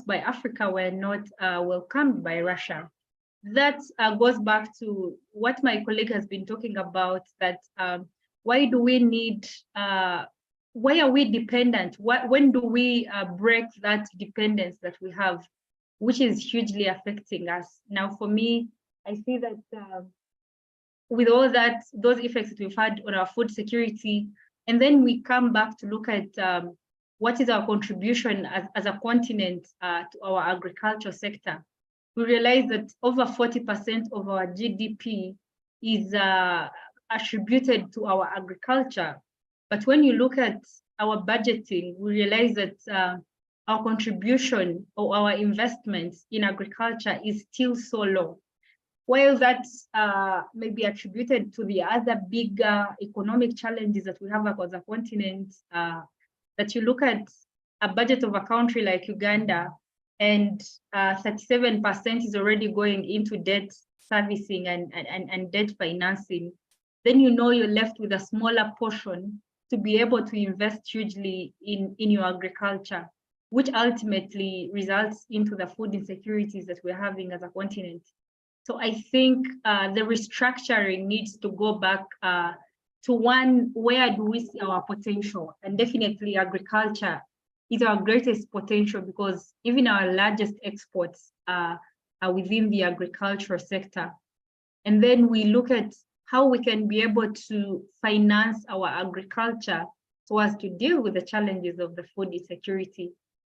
by Africa were not welcomed by Russia. That goes back to what my colleague has been talking about, that why do we need, why are we dependent? When do we break that dependence that we have, which is hugely affecting us? Now, for me, I see that with all that, those effects that we've had on our food security, and then we come back to look at what is our contribution as a continent to our agriculture sector. We realize that over 40% of our GDP is attributed to our agriculture. But when you look at our budgeting, we realize that our contribution or our investments in agriculture is still so low. While that may be attributed to the other big economic challenges that we have as a continent, that you look at a budget of a country like Uganda, and 37% is already going into debt servicing and debt financing, then you know you're left with a smaller portion to be able to invest hugely in your agriculture, which ultimately results into the food insecurities that we're having as a continent. So I think the restructuring needs to go back to one, where do we see our potential? And definitely agriculture is our greatest potential, because even our largest exports are within the agricultural sector. And then we look at how we can be able to finance our agriculture so as to deal with the challenges of the food insecurity.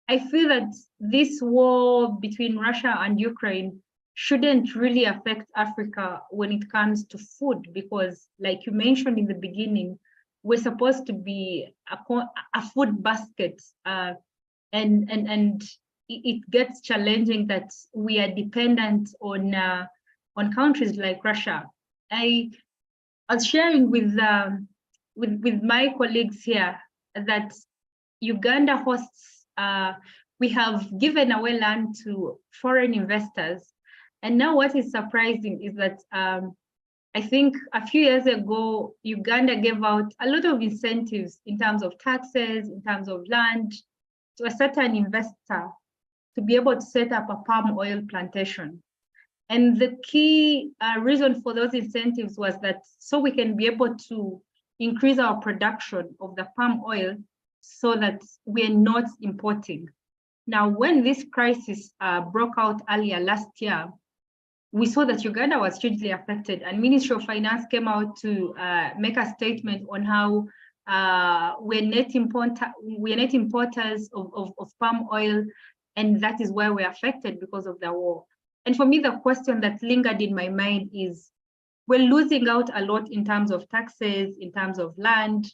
I feel that this war between Russia and Ukraine shouldn't really affect Africa when it comes to food, because like you mentioned in the beginning, we're supposed to be a food basket, and it gets challenging that we are dependent on countries like Russia. I was sharing with my colleagues here that Uganda hosts, we have given away land to foreign investors. And now what is surprising is that I think a few years ago, Uganda gave out a lot of incentives in terms of taxes, in terms of land, to a certain investor to be able to set up a palm oil plantation. And the key reason for those incentives was that so we can be able to increase our production of the palm oil so that we're not importing. Now, when this crisis broke out earlier last year, we saw that Uganda was hugely affected, and Ministry of Finance came out to make a statement on how we're net importers of palm oil, and that is why we're affected because of the war. And for me, the question that lingered in my mind is, we're losing out a lot in terms of taxes, in terms of land,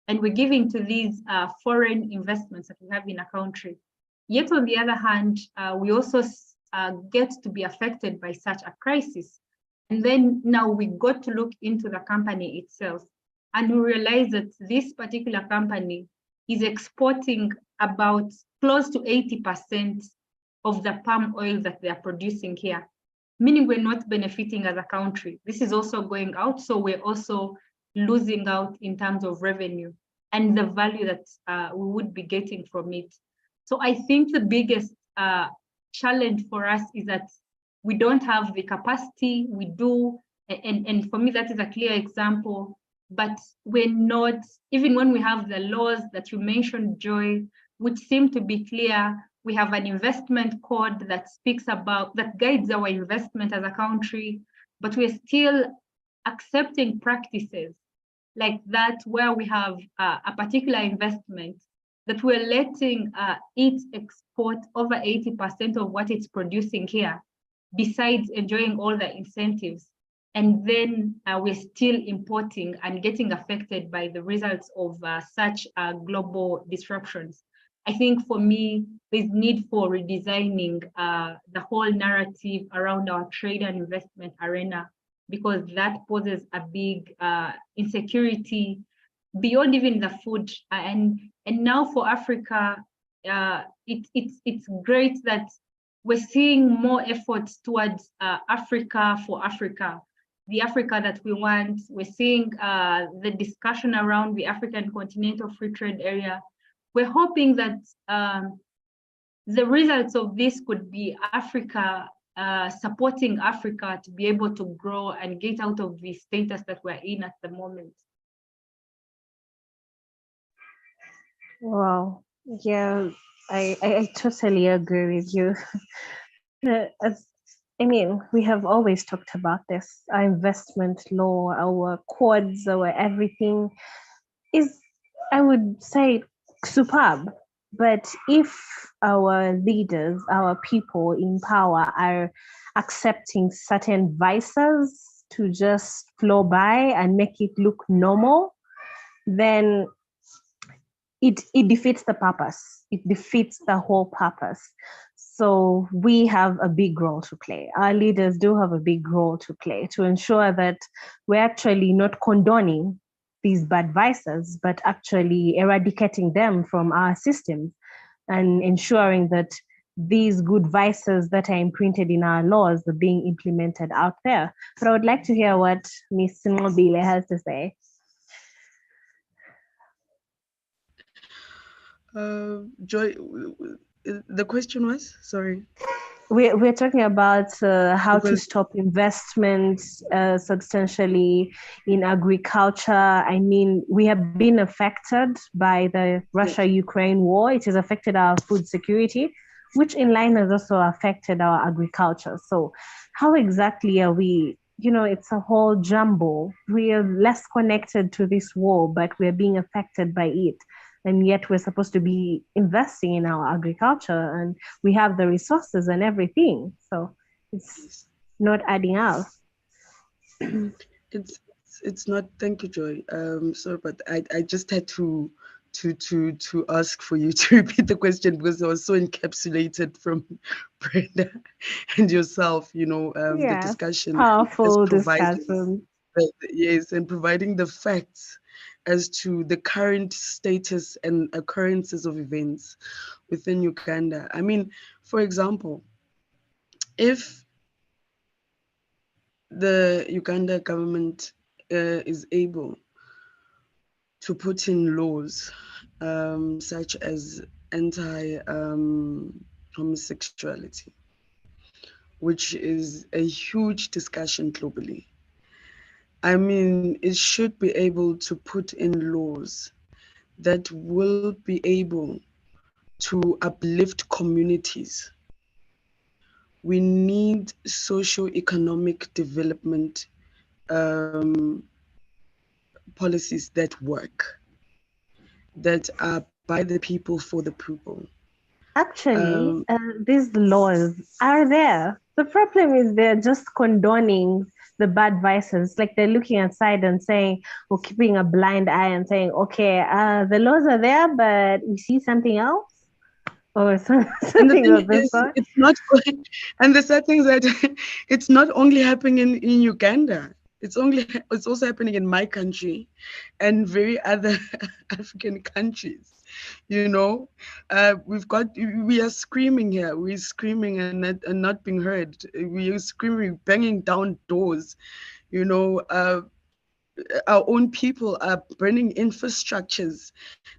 and we're giving to these foreign investments that we have in a country. Yet on the other hand, we also get to be affected by such a crisis. And then now we got to look into the company itself, and we realize that this particular company is exporting about close to 80% of the palm oil that they are producing here, meaning we're not benefiting as a country. This is also going out, so we're also losing out in terms of revenue and the value that we would be getting from it. So I think the biggest challenge for us is that we don't have the capacity. We do, and for me that is a clear example, but we're not, even when we have the laws that you mentioned, Joy, which seem to be clear, we have an investment code that speaks about, that guides our investment as a country, but we're still accepting practices like that where we have a particular investment that we're letting it export over 80% of what it's producing here, besides enjoying all the incentives. and then we're still importing and getting affected by the results of such global disruptions. I think for me, there's need for redesigning the whole narrative around our trade and investment arena, because that poses a big insecurity beyond even the food. And now for Africa, it's great that we're seeing more efforts towards Africa for Africa, the Africa that we want. We're seeing the discussion around the African Continental Free Trade Area. We're hoping that the results of this could be Africa supporting Africa to be able to grow and get out of the status that we're in at the moment. Wow. Yeah, I totally agree with you. We have always talked about this. Our investment law, our quads, our everything is, I would say, superb. But if our leaders, our people in power are accepting certain vices to just flow by and make it look normal, then it defeats the purpose. It defeats the whole purpose. So we have a big role to play. Our leaders do have a big role to play to ensure that we're actually not condoning these bad vices, but actually eradicating them from our systems and ensuring that these good vices that are imprinted in our laws are being implemented out there. But I would like to hear what Ms. Mobile has to say. Joy, the question was, sorry. We're talking about how to stop investment substantially in agriculture. I mean, we have been affected by the Russia-Ukraine war. It has affected our food security, which in line has also affected our agriculture. So how exactly are we, it's a whole jumble. We are less connected to this war, but we're being affected by it. And yet we're supposed to be investing in our agriculture and we have the resources and everything. So it's not adding up. It's not, thank you, Joy. Sorry, but I just had to ask for you to repeat the question because I was so encapsulated from Brenda and yourself, the discussion. Powerful discussion. Yes, and providing the facts as to the current status and occurrences of events within Uganda. I mean, for example, if the Uganda government is able to put in laws such as anti-homosexuality, which is a huge discussion globally. I mean, it should be able to put in laws that will be able to uplift communities. We need socio-economic development policies that work, that are by the people for the people. Actually, these laws are there. The problem is they're just condoning the bad vices. Like they're looking outside and saying, or keeping a blind eye and saying, okay, the laws are there, but we see something else. Or something of this sort. It's not, and the sad thing is that it's not only happening in Uganda. It's also happening in my country and very other African countries. We are screaming here. We're screaming and not being heard. We are screaming, banging down doors. Our own people are burning infrastructures,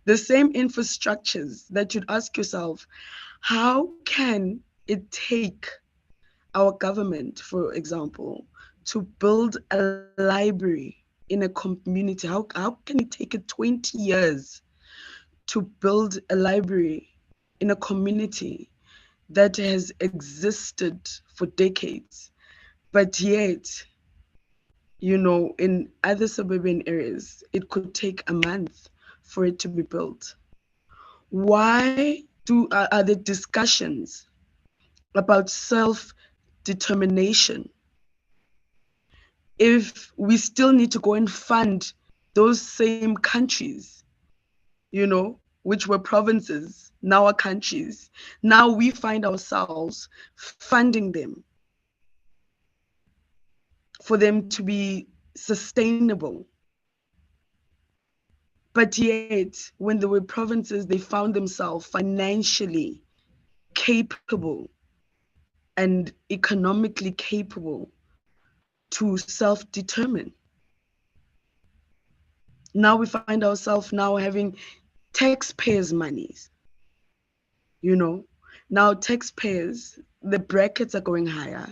the same infrastructures that you'd ask yourself, how can it take our government, for example, to build a library in a community? How can it take it 20 years to build a library in a community that has existed for decades, but yet, in other suburban areas, it could take a month for it to be built? Why are the discussions about self-determination if we still need to go and fund those same countries, which were provinces, now are countries. Now we find ourselves funding them for them to be sustainable. But yet, when they were provinces, they found themselves financially capable and economically capable to self-determine. Now we find ourselves now having taxpayers' monies. Now taxpayers, the brackets are going higher.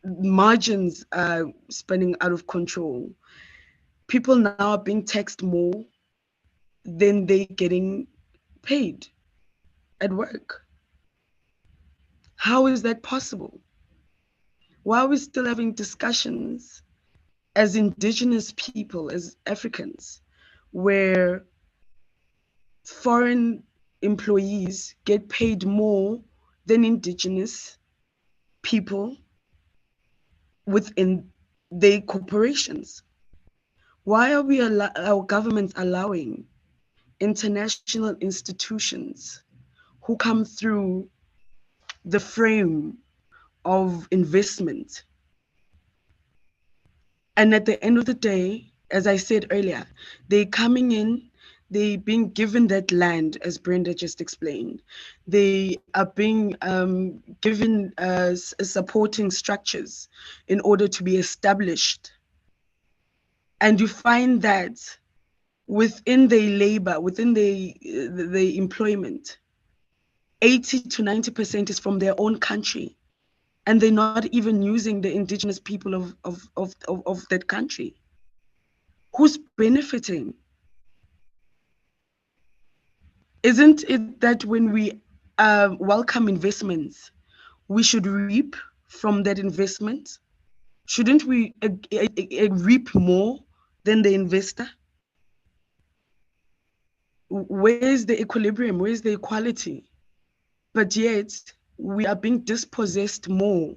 Margins are spending out of control. People now are being taxed more than they getting paid at work. How is that possible? Why are we still having discussions as indigenous people, as Africans, where foreign employees get paid more than indigenous people within their corporations? Why are our governments allowing international institutions who come through the frame of investment? And at the end of the day, as I said earlier, they're coming in, they're being given that land, as Brenda just explained. They are being given supporting structures in order to be established. And you find that within their labor, within the employment, 80 to 90% is from their own country. And they're not even using the indigenous people of that country. Who's benefiting? Isn't it that when we welcome investments, we should reap from that investment? Shouldn't we reap more than the investor? Where's the equilibrium? Where's the equality? But yet we are being dispossessed more.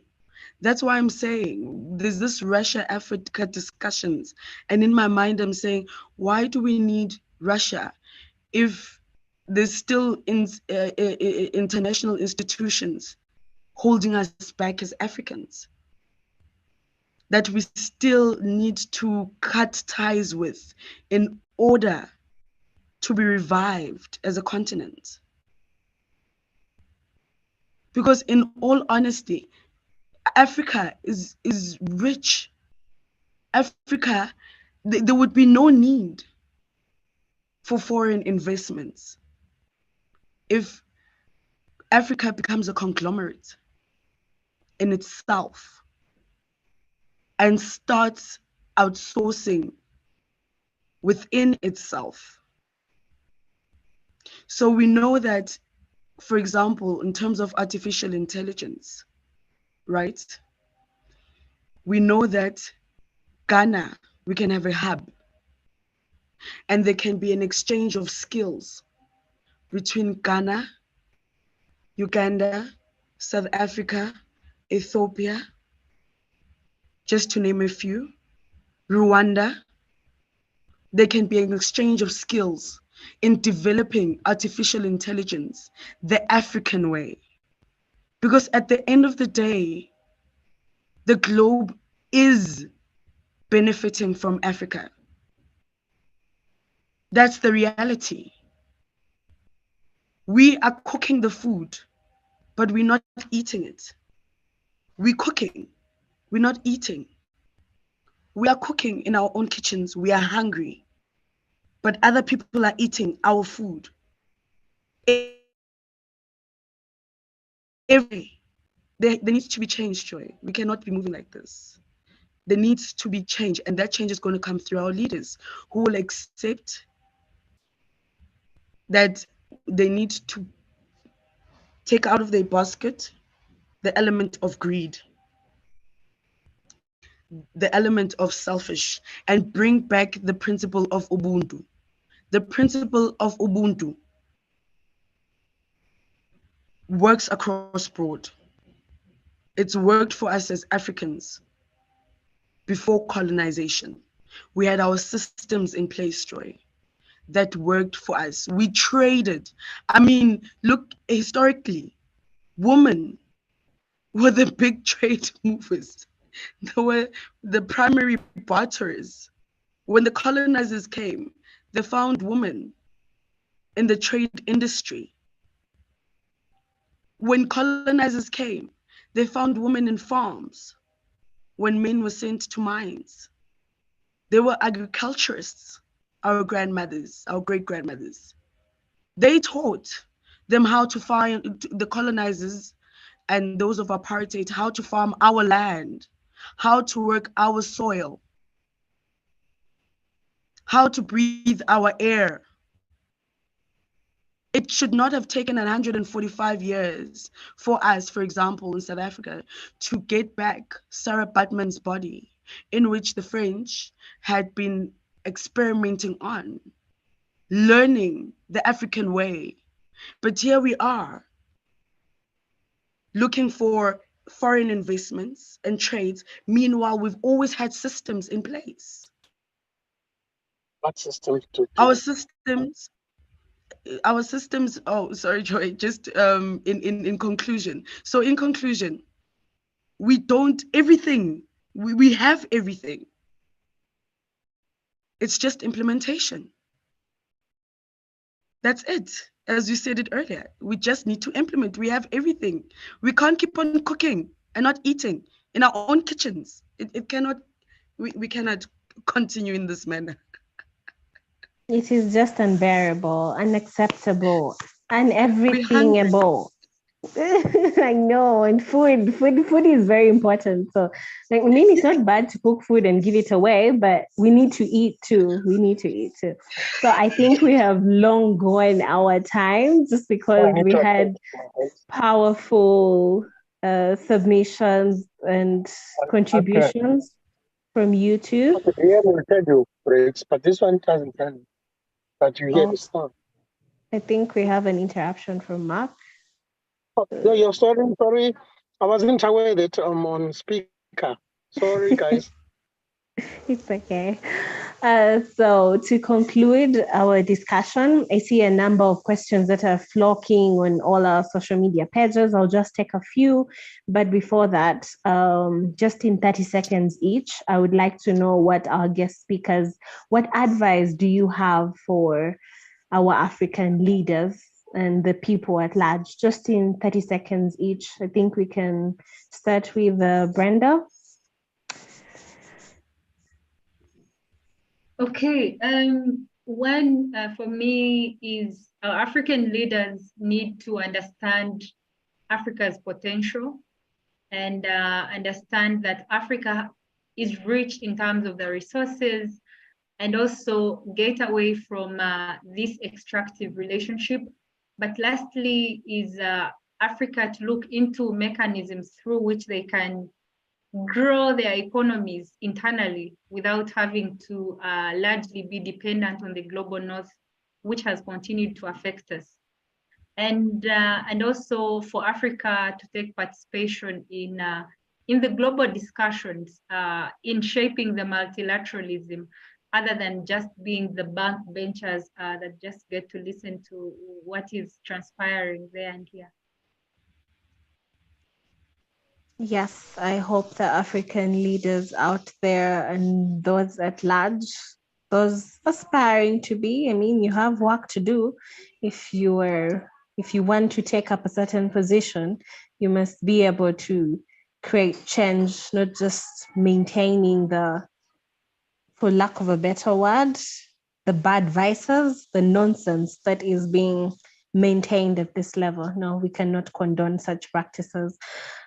That's why I'm saying there's this Russia-Africa discussions. And in my mind, I'm saying, why do we need Russia if there's still international institutions holding us back as Africans that we still need to cut ties with in order to be revived as a continent? Because in all honesty, Africa is rich. Africa, there would be no need for foreign investments if Africa becomes a conglomerate in itself and starts outsourcing within itself. So we know that, for example, in terms of artificial intelligence, right? We know that Ghana, we can have a hub, and there can be an exchange of skills between Ghana, Uganda, South Africa, Ethiopia, just to name a few, Rwanda. There can be an exchange of skills in developing artificial intelligence the African way. Because at the end of the day, the globe is benefiting from Africa. That's the reality. We are cooking the food, but we're not eating it. We're cooking, we're not eating. We are cooking in our own kitchens, we are hungry, but other people are eating our food. There needs to be change, Joy. We cannot be moving like this. There needs to be change, and that change is going to come through our leaders who will accept that they need to take out of their basket the element of greed, the element of selfish, and bring back the principle of Ubuntu. The principle of Ubuntu works across broad. It's worked for us as Africans. before colonization. We had our systems in place, Joy, that worked for us. We traded. I mean, look, historically, women were the big trade movers. They were the primary barterers. When the colonizers came, they found women in the trade industry. When colonizers came, they found women in farms. When men were sent to mines, they were agriculturists, our grandmothers, our great grandmothers. They taught them how to find the colonizers and those of apartheid, how to farm our land, how to work our soil, how to breathe our air. It should not have taken 145 years for us, for example, in South Africa, to get back Sarah Baartman's body, in which the French had been experimenting on, learning the African way. But here we are, looking for foreign investments and trades. Meanwhile, we've always had systems in place. What systems Our systems, oh, sorry, Joy, just in conclusion. So in conclusion, we don't, everything, we have everything. It's just implementation. That's it. As you said it earlier, we just need to implement. We have everything. We can't keep on cooking and not eating in our own kitchens. It cannot, we cannot continue in this manner. It is just unbearable, unacceptable, uneverythingable. I know, and food is very important. So, like, maybe it's not bad to cook food and give it away, but we need to eat too. So, I think we have long gone our time just because we had powerful submissions and contributions from you too. Yeah, we'll tell you breaks, but this one doesn't tell you. But you hear the sound. I think we have an interruption from Mark. Oh, no, you're sorry. I wasn't aware that I'm on speaker. Sorry, guys. It's okay. So to conclude our discussion, I see a number of questions that are flocking on all our social media pages. I'll just take a few. But before that, just in 30 seconds each, I would like to know what our guest speakers, what advice do you have for our African leaders and the people at large? Just in 30 seconds each. I think we can start with Brenda. Okay, one for me is our African leaders need to understand Africa's potential and understand that Africa is rich in terms of the resources, and also get away from this extractive relationship. But lastly is Africa to look into mechanisms through which they can grow their economies internally without having to largely be dependent on the global north, which has continued to affect us. And also for Africa to take participation in the global discussions in shaping the multilateralism, other than just being the bank benchers that just get to listen to what is transpiring there and here. Yes, I hope the African leaders out there and those at large, those aspiring to be, I mean, you have work to do. If you want to take up a certain position, you must be able to create change, not just maintaining the, for lack of a better word, the bad vices, the nonsense that is being maintained at this level. No, we cannot condone such practices.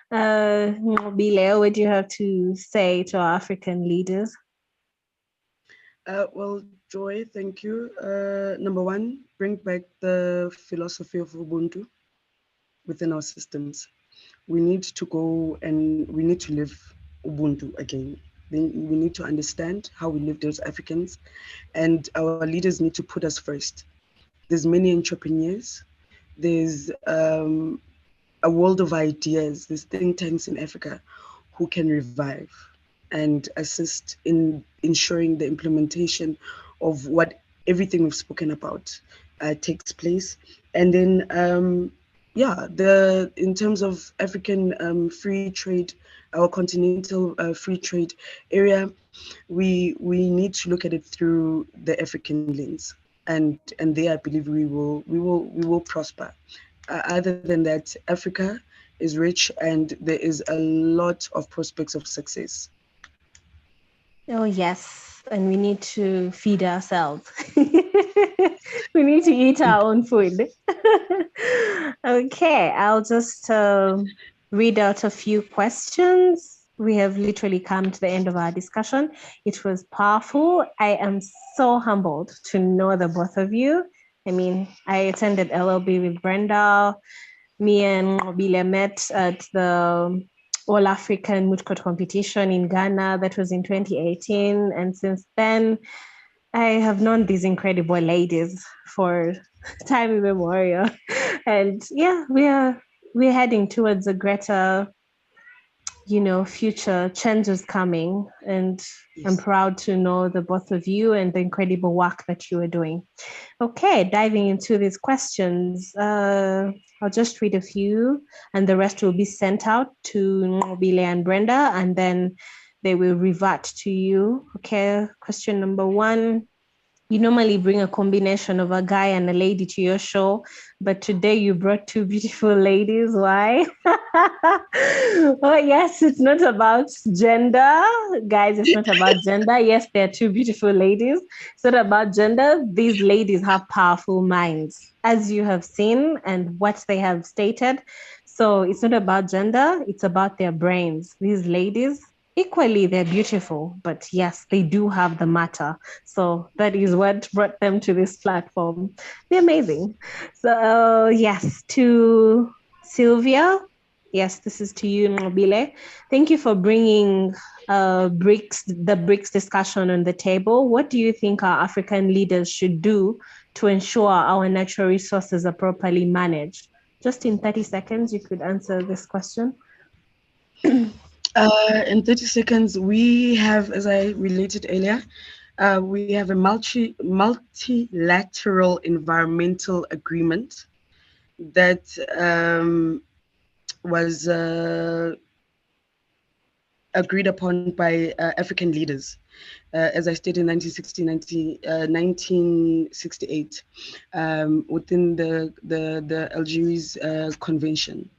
Bile, what do you have to say to our African leaders? Well, Joy, thank you. Number one, bring back the philosophy of Ubuntu within our systems. We need to go and we need to live Ubuntu again. We need to understand how we live as Africans, and our leaders need to put us first. There's many entrepreneurs. There's a world of ideas. There's think tanks in Africa who can revive. and assist in ensuring the implementation of what everything we've spoken about takes place. And then, yeah, in terms of African free trade, our continental free trade area, we need to look at it through the African lens, and there I believe we will prosper. Other than that, Africa is rich and there is a lot of prospects of success. Oh, yes. And we need to feed ourselves. We need to eat our own food. Okay, I'll just read out a few questions. We have literally come to the end of our discussion. It was powerful. I am so humbled to know the both of you. I mean, I attended LLB with Brenda. Me and Mobile met at the All African Moot Court competition in Ghana. That was in 2018. And since then, I have known these incredible ladies for time immemorial. And yeah, we're heading towards a greater, future. Change is coming. And I'm proud to know the both of you and the incredible work that you are doing. Okay, diving into these questions, I'll just read a few and the rest will be sent out to Nobile and Brenda, and then they will revert to you. Okay, question number 1. You normally bring a combination of a guy and a lady to your show, but today you brought 2 beautiful ladies. Why? Oh, yes, it's not about gender. Guys, it's not about gender. Yes, they're 2 beautiful ladies. It's not about gender. These ladies have powerful minds, as you have seen and what they have stated. So it's not about gender. It's about their brains. These ladies, equally, they're beautiful, but yes, they do have the matter. So that is what brought them to this platform. They're amazing. So yes, to Sylvia, yes, this is to you, Nobile. Thank you for bringing the BRICS discussion on the table. What do you think our African leaders should do to ensure our natural resources are properly managed? Just in 30 seconds, you could answer this question. In 30 seconds, we have, as I related earlier, we have a multilateral environmental agreement that was agreed upon by African leaders, as I stated in 1968, within the Algiers Convention.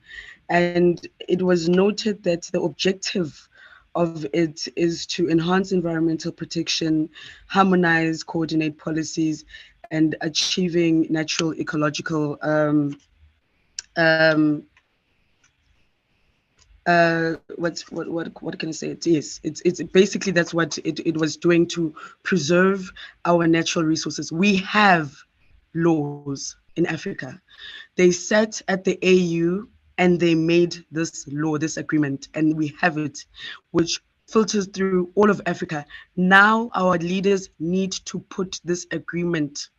And it was noted that the objective of it is to enhance environmental protection, harmonize, coordinate policies, and achieving natural ecological what can I say? It's basically that's what it was doing, to preserve our natural resources. We have laws in Africa. They sat at the AU and they made this law, this agreement, and we have it, which filters through all of Africa. Now our leaders need to put this agreement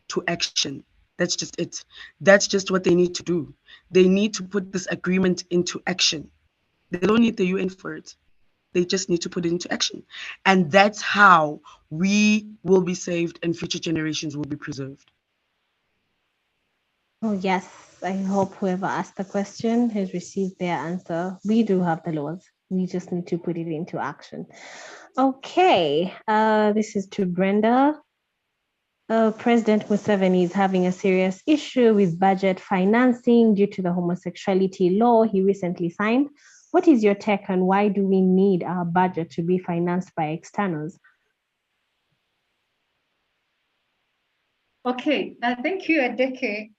to action. That's just it. That's just what they need to do. They need to put this agreement into action. They don't need the UN for it. They just need to put it into action. And that's how we will be saved and future generations will be preserved. Oh, yes. I hope whoever asked the question has received their answer. We do have the laws. We just need to put it into action. Okay. This is to Brenda. President Museveni is having a serious issue with budget financing due to the homosexuality law he recently signed. What is your take on why do we need our budget to be financed by externals? Okay, thank you, Adeke.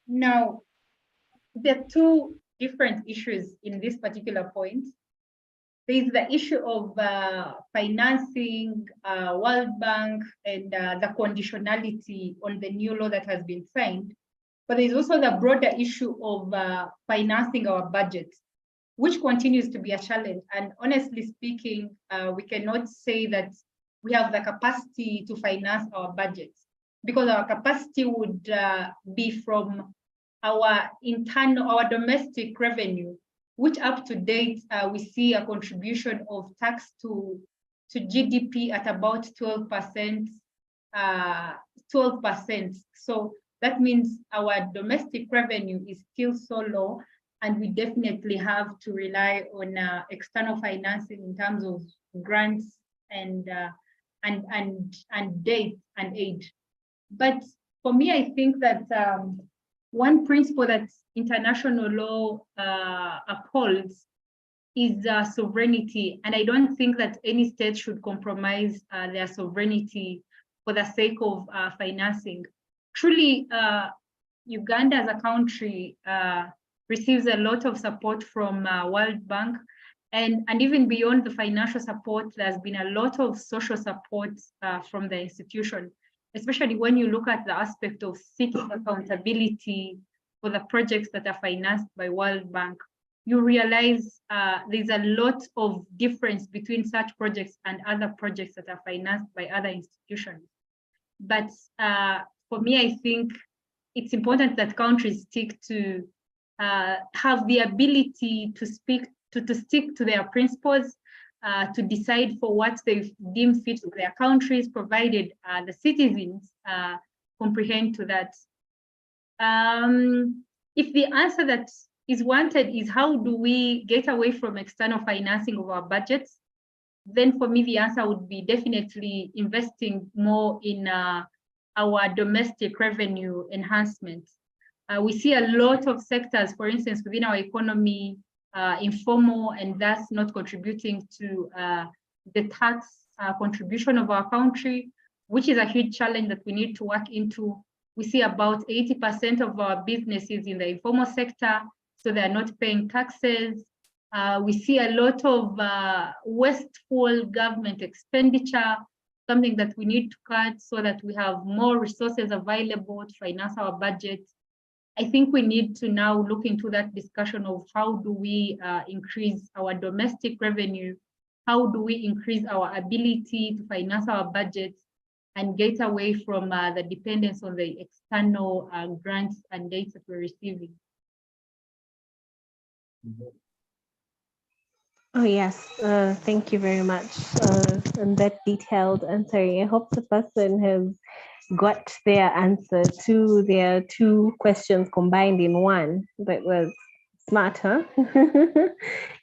Now, there are 2 different issues in this particular point. There is the issue of financing, World Bank, and the conditionality on the new law that has been signed. But there's also the broader issue of financing our budget, which continues to be a challenge. And honestly speaking, we cannot say that we have the capacity to finance our budget, because our capacity would be from our domestic revenue, which up to date, we see a contribution of tax to GDP at about 12%. 12%. So that means our domestic revenue is still so low, and we definitely have to rely on external financing in terms of grants and debt and aid. But for me, I think that one principle that international law upholds is sovereignty, and I don't think that any state should compromise their sovereignty for the sake of financing. Truly, Uganda as a country receives a lot of support from World Bank, and even beyond the financial support, there's been a lot of social support from the institution, especially when you look at the aspect of seeking accountability for the projects that are financed by World Bank. You realize there's a lot of difference between such projects and other projects that are financed by other institutions. But for me, I think it's important that countries stick to have the ability to stick to their principles, to decide for what they deem fit for their countries, provided the citizens comprehend to that. If the answer that is wanted is how do we get away from external financing of our budgets, then for me, the answer would be definitely investing more in our domestic revenue enhancement. We see a lot of sectors, for instance, within our economy, informal and thus not contributing to the tax contribution of our country, which is a huge challenge that we need to work into. We see about 80% of our businesses in the informal sector, so they're not paying taxes. We see a lot of wasteful government expenditure, something that we need to cut so that we have more resources available to finance our budget. I think we need to now look into that discussion of how do we increase our domestic revenue, how do we increase our ability to finance our budgets and get away from the dependence on the external grants and dates that we're receiving. Oh, yes. Thank you very much on that detailed answer. I hope the person has got their answer to their two questions combined in one. That was smart, huh?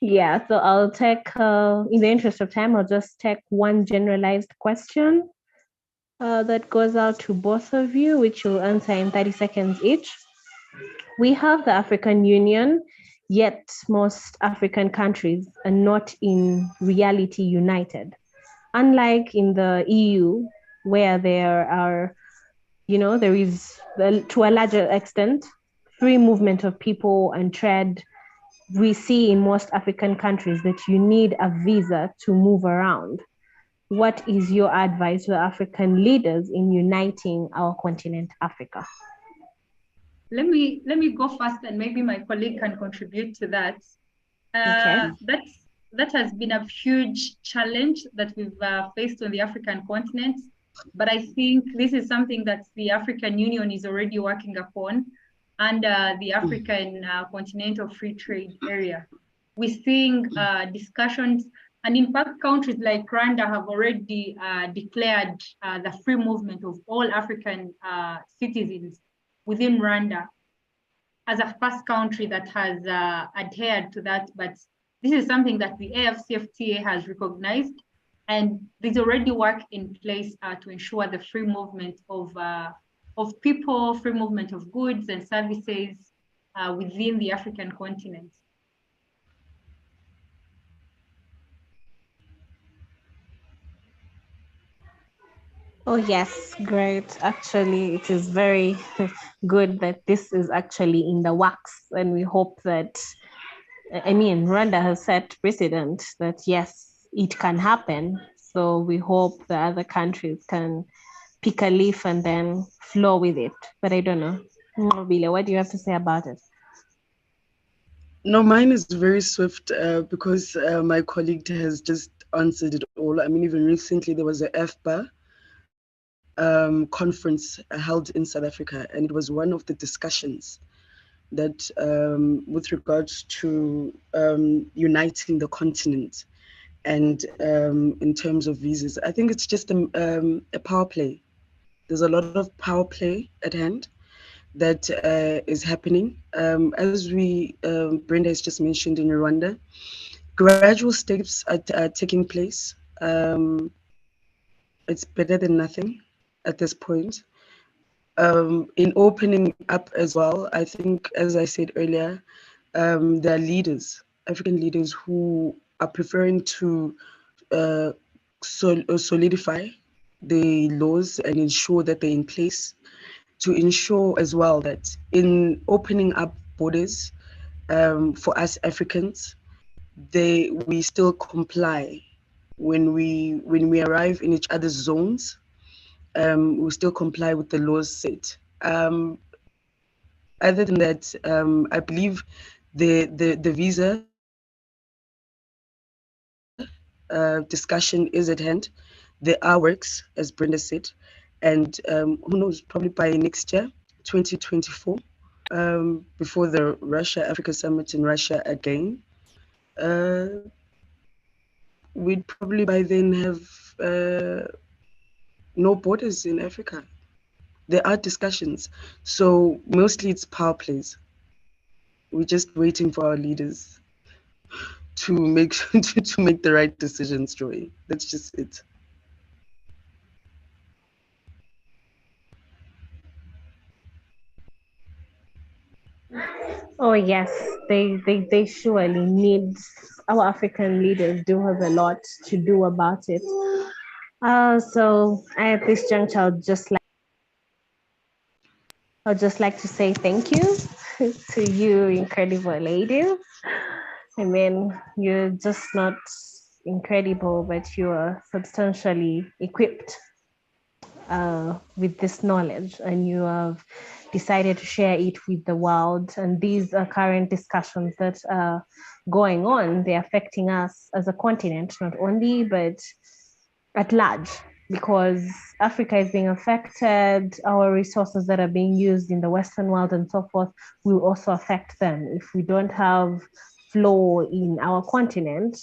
Yeah, so I'll take, in the interest of time, I'll just take one generalized question that goes out to both of you, which you'll answer in 30 seconds each. We have the African Union, yet most African countries are not in reality united. Unlike in the EU, where there are, there is, to a larger extent, free movement of people and trade, we see in most African countries that you need a visa to move around. What is your advice to African leaders in uniting our continent, Africa? Let me go first, and maybe my colleague can contribute to that. Okay. That has been a huge challenge that we've faced on the African continent, but I think this is something that the African Union is already working upon under the African Continental Free Trade Area. We're seeing discussions, and in fact, countries like Rwanda have already declared the free movement of all African citizens within Rwanda as a first country that has adhered to that. But this is something that the AFCFTA has recognized, and there's already work in place to ensure the free movement of people, free movement of goods and services within the African continent. Oh, yes, great. Actually, it is very good that this is actually in the works, and we hope that, Rwanda has set precedent that yes, it can happen. So we hope the other countries can pick a leaf and then flow with it. But I don't know. Mobile, what do you have to say about it? No, mine is very swift because my colleague has just answered it all. I mean, even recently there was a FBA conference held in South Africa, and it was one of the discussions that with regards to uniting the continent and in terms of visas, I think it's just a power play. There's a lot of power play at hand that is happening. As Brenda has just mentioned in Rwanda, gradual steps are taking place. It's better than nothing at this point. In opening up as well, I think, as I said earlier, there are leaders, African leaders, who are preferring to solidify the laws and ensure that they're in place, to ensure as well that in opening up borders for us Africans, we still comply when we arrive in each other's zones. We still comply with the laws set. Other than that, I believe the visa discussion is at hand. There are works, as Brenda said, and who knows, probably by next year, 2024, before the Russia-Africa Summit in Russia again, we'd probably by then have no borders in Africa. There are discussions, so mostly it's power plays. We're just waiting for our leaders to make to make the right decisions, Joy. That's just it. Oh yes, they surely need, our African leaders do have a lot to do about it. So at this juncture, I'd just like to say thank you to you, incredible ladies. I mean, you're just not incredible, but you are substantially equipped with this knowledge, and you have decided to share it with the world. And these are current discussions that are going on. They're affecting us as a continent, not only, but at large, because Africa is being affected. Our resources that are being used in the Western world and so forth will also affect them. If we don't have flow in our continent,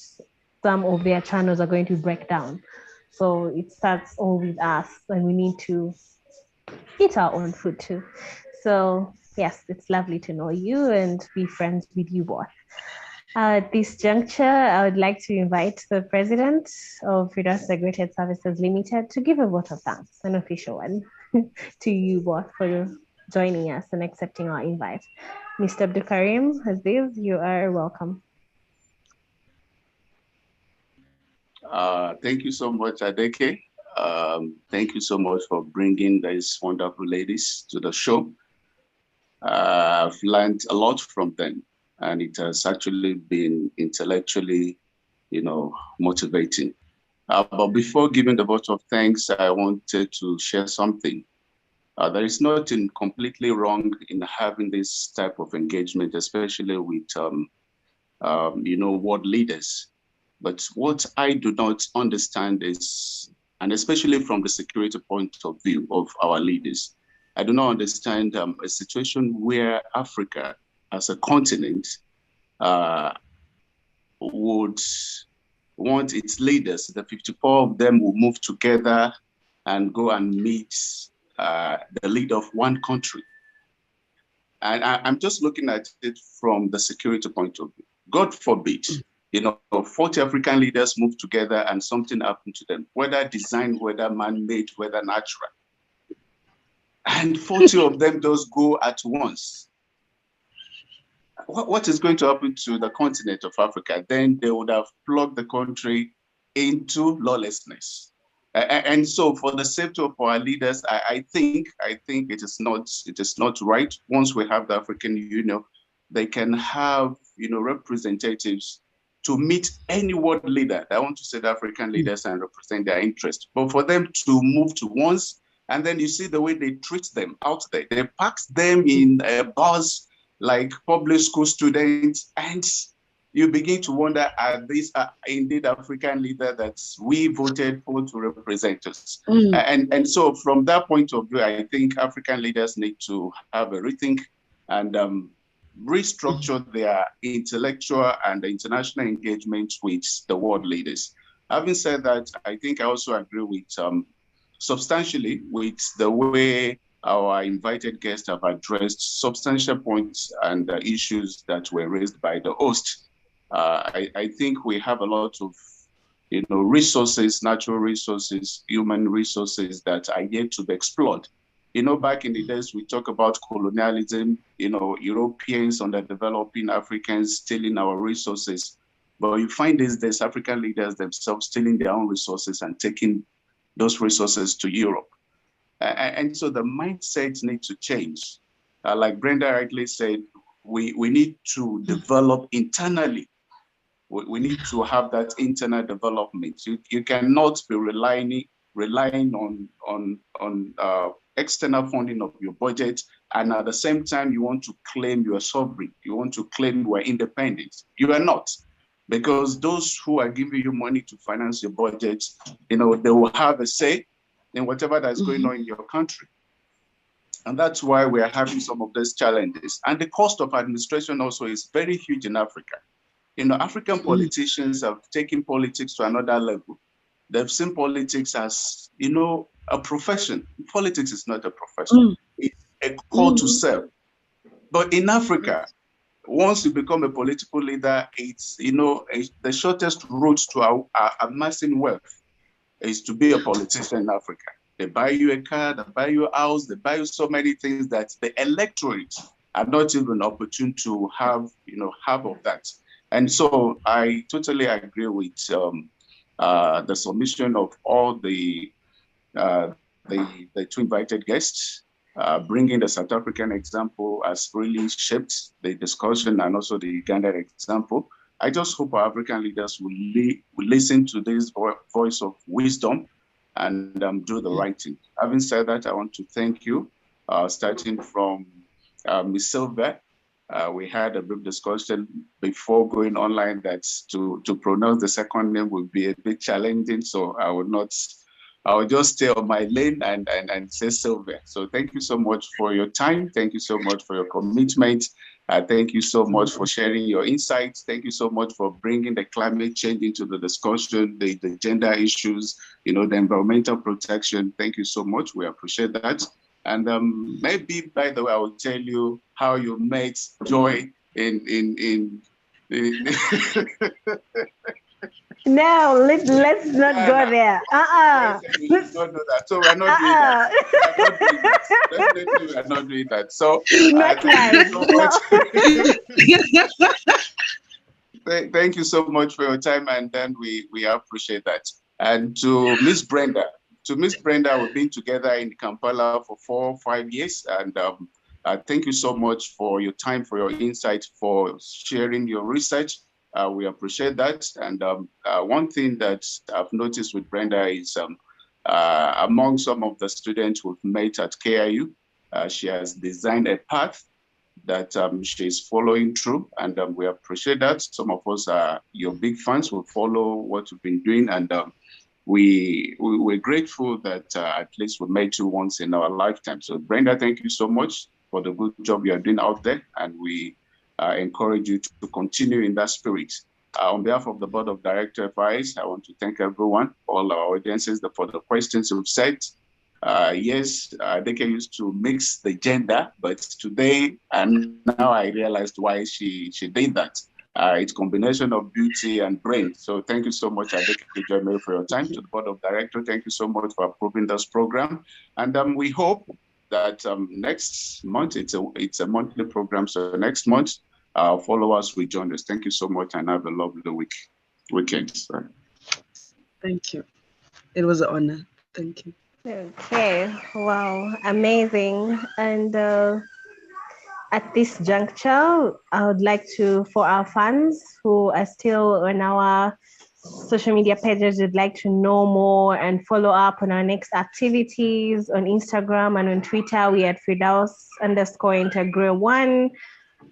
some of their channels are going to break down. So it starts all with us, and we need to eat our own food too. So yes, it's lovely to know you and be friends with you both. At this juncture, I would like to invite the president of Freedom Segregated Services Limited to give a vote of thanks, an official one, to you both for joining us and accepting our invite. Mr. Abdul Karim Aziz, you are welcome. Thank you so much, Adeke. Thank you so much for bringing these wonderful ladies to the show. I've learned a lot from them, and it has actually been intellectually, motivating. But before giving the vote of thanks, I wanted to share something. There is nothing completely wrong in having this type of engagement, especially with, world leaders. But what I do not understand is, and especially from the security point of view of our leaders, I do not understand a situation where Africa as a continent would want its leaders, the 54 of them will move together and go and meet the leader of one country. And I'm just looking at it from the security point of view. God forbid, 40 African leaders move together and something happened to them, whether designed, whether man-made, whether natural. And 40 of them just go at once. What is going to happen to the continent of Africa? Then they would have plugged the country into lawlessness. And so for the safety of our leaders, I think it is not right. Once we have the African Union, they can have representatives to meet any world leader. I want to say the African leaders and represent their interest. But for them to move to once, and then you see the way they treat them out there. They pack them in a bus like public school students, and you begin to wonder, are these indeed African leaders that we voted for to represent us? And so from that point of view, I think African leaders need to have a rethink and restructure their intellectual and international engagement with the world leaders. Having said that, I think I also agree with substantially with the way our invited guests have addressed substantial points and issues that were raised by the host. I think we have a lot of resources, natural resources, human resources that are yet to be explored. Back in the days, we talk about colonialism, Europeans underdeveloping Africans stealing our resources. But you find these days, African leaders themselves stealing their own resources and taking those resources to Europe. And so the mindset needs to change. Like Brenda rightly said, we need to develop internally. We need to have that internal development. You cannot be relying on external funding of your budget, and at the same time you want to claim you are sovereign. You want to claim you are independent. You are not, because those who are giving you money to finance your budget, they will have a say in whatever that's going on in your country. And that's why we are having some of these challenges. And the cost of administration also is very huge in Africa. African politicians have taken politics to another level. They've seen politics as, a profession. Politics is not a profession. It's a call to serve. But in Africa, once you become a political leader, it's, the shortest route to amassing wealth is to be a politician in Africa. They buy you a car, they buy you a house, they buy you so many things that the electorate are not even opportune to have of that. And so I totally agree with the submission of all the two invited guests. Bringing the South African example has really shaped the discussion, and also the Uganda example. I just hope our African leaders will listen to this voice of wisdom and do the right thing. Having said that, I want to thank you, starting from Ms. Silva. We had a brief discussion before going online that to pronounce the second name would be a bit challenging, so I will just stay on my lane and say Silva. So thank you so much for your time. Thank you so much for your commitment. Thank you so much for sharing your insights. Thank you so much for bringing the climate change into the discussion, the gender issues, the environmental protection. Thank you so much. We appreciate that. And maybe, by the way, I will tell you how you met Joy in No, let's not go there. Let's not do that. So we're not doing that. Definitely, we're not doing that. So not thank you so much for your time, and then we appreciate that. And to Miss Brenda, we've been together in Kampala for 4 or 5 years, and thank you so much for your time, for your insight, for sharing your research. We appreciate that. And one thing that I've noticed with Brenda is among some of the students we've met at KIU, she has designed a path that she's following through, and we appreciate that. Some of us are your big fans, will follow what you've been doing, and we're grateful that at least we met you once in our lifetime. So Brenda, thank you so much for the good job you're doing out there, and we encourage you to continue in that spirit. On behalf of the Board of Directors of FIS, I want to thank everyone, all our audiences, for the questions you've said. Yes, Adeke used to mix the gender, but today, and now I realized why she did that. It's combination of beauty and brain. So thank you so much, Adeke Joy, for your time. To the Board of Directors, thank you so much for approving this program. And we hope that next month, it's a monthly program, so next month, our followers will join us. Thank you so much, and have a lovely weekend. Sorry. Thank you. It was an honor. Thank you. Okay, wow, amazing. And at this juncture, I would like to, for our fans who are still on our social media pages, would like to know more and follow up on our next activities on Instagram and on Twitter. We at Firdaus_Integral1.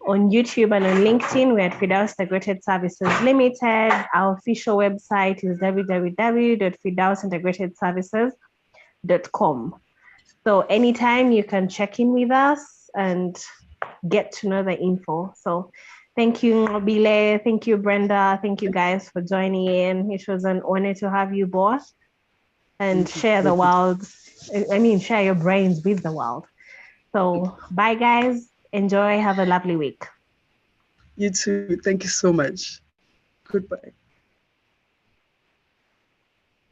On YouTube and on LinkedIn, we're at Firdaus Integrated Services Limited. Our official website is www.firdausintegratedservices.com. So anytime you can check in with us and get to know the info. So thank you, Mobile. Thank you, Brenda. Thank you guys for joining in. It was an honor to have you both and share the world. Share your brains with the world. So bye, guys. Enjoy. Have a lovely week. You too. Thank you so much. Goodbye.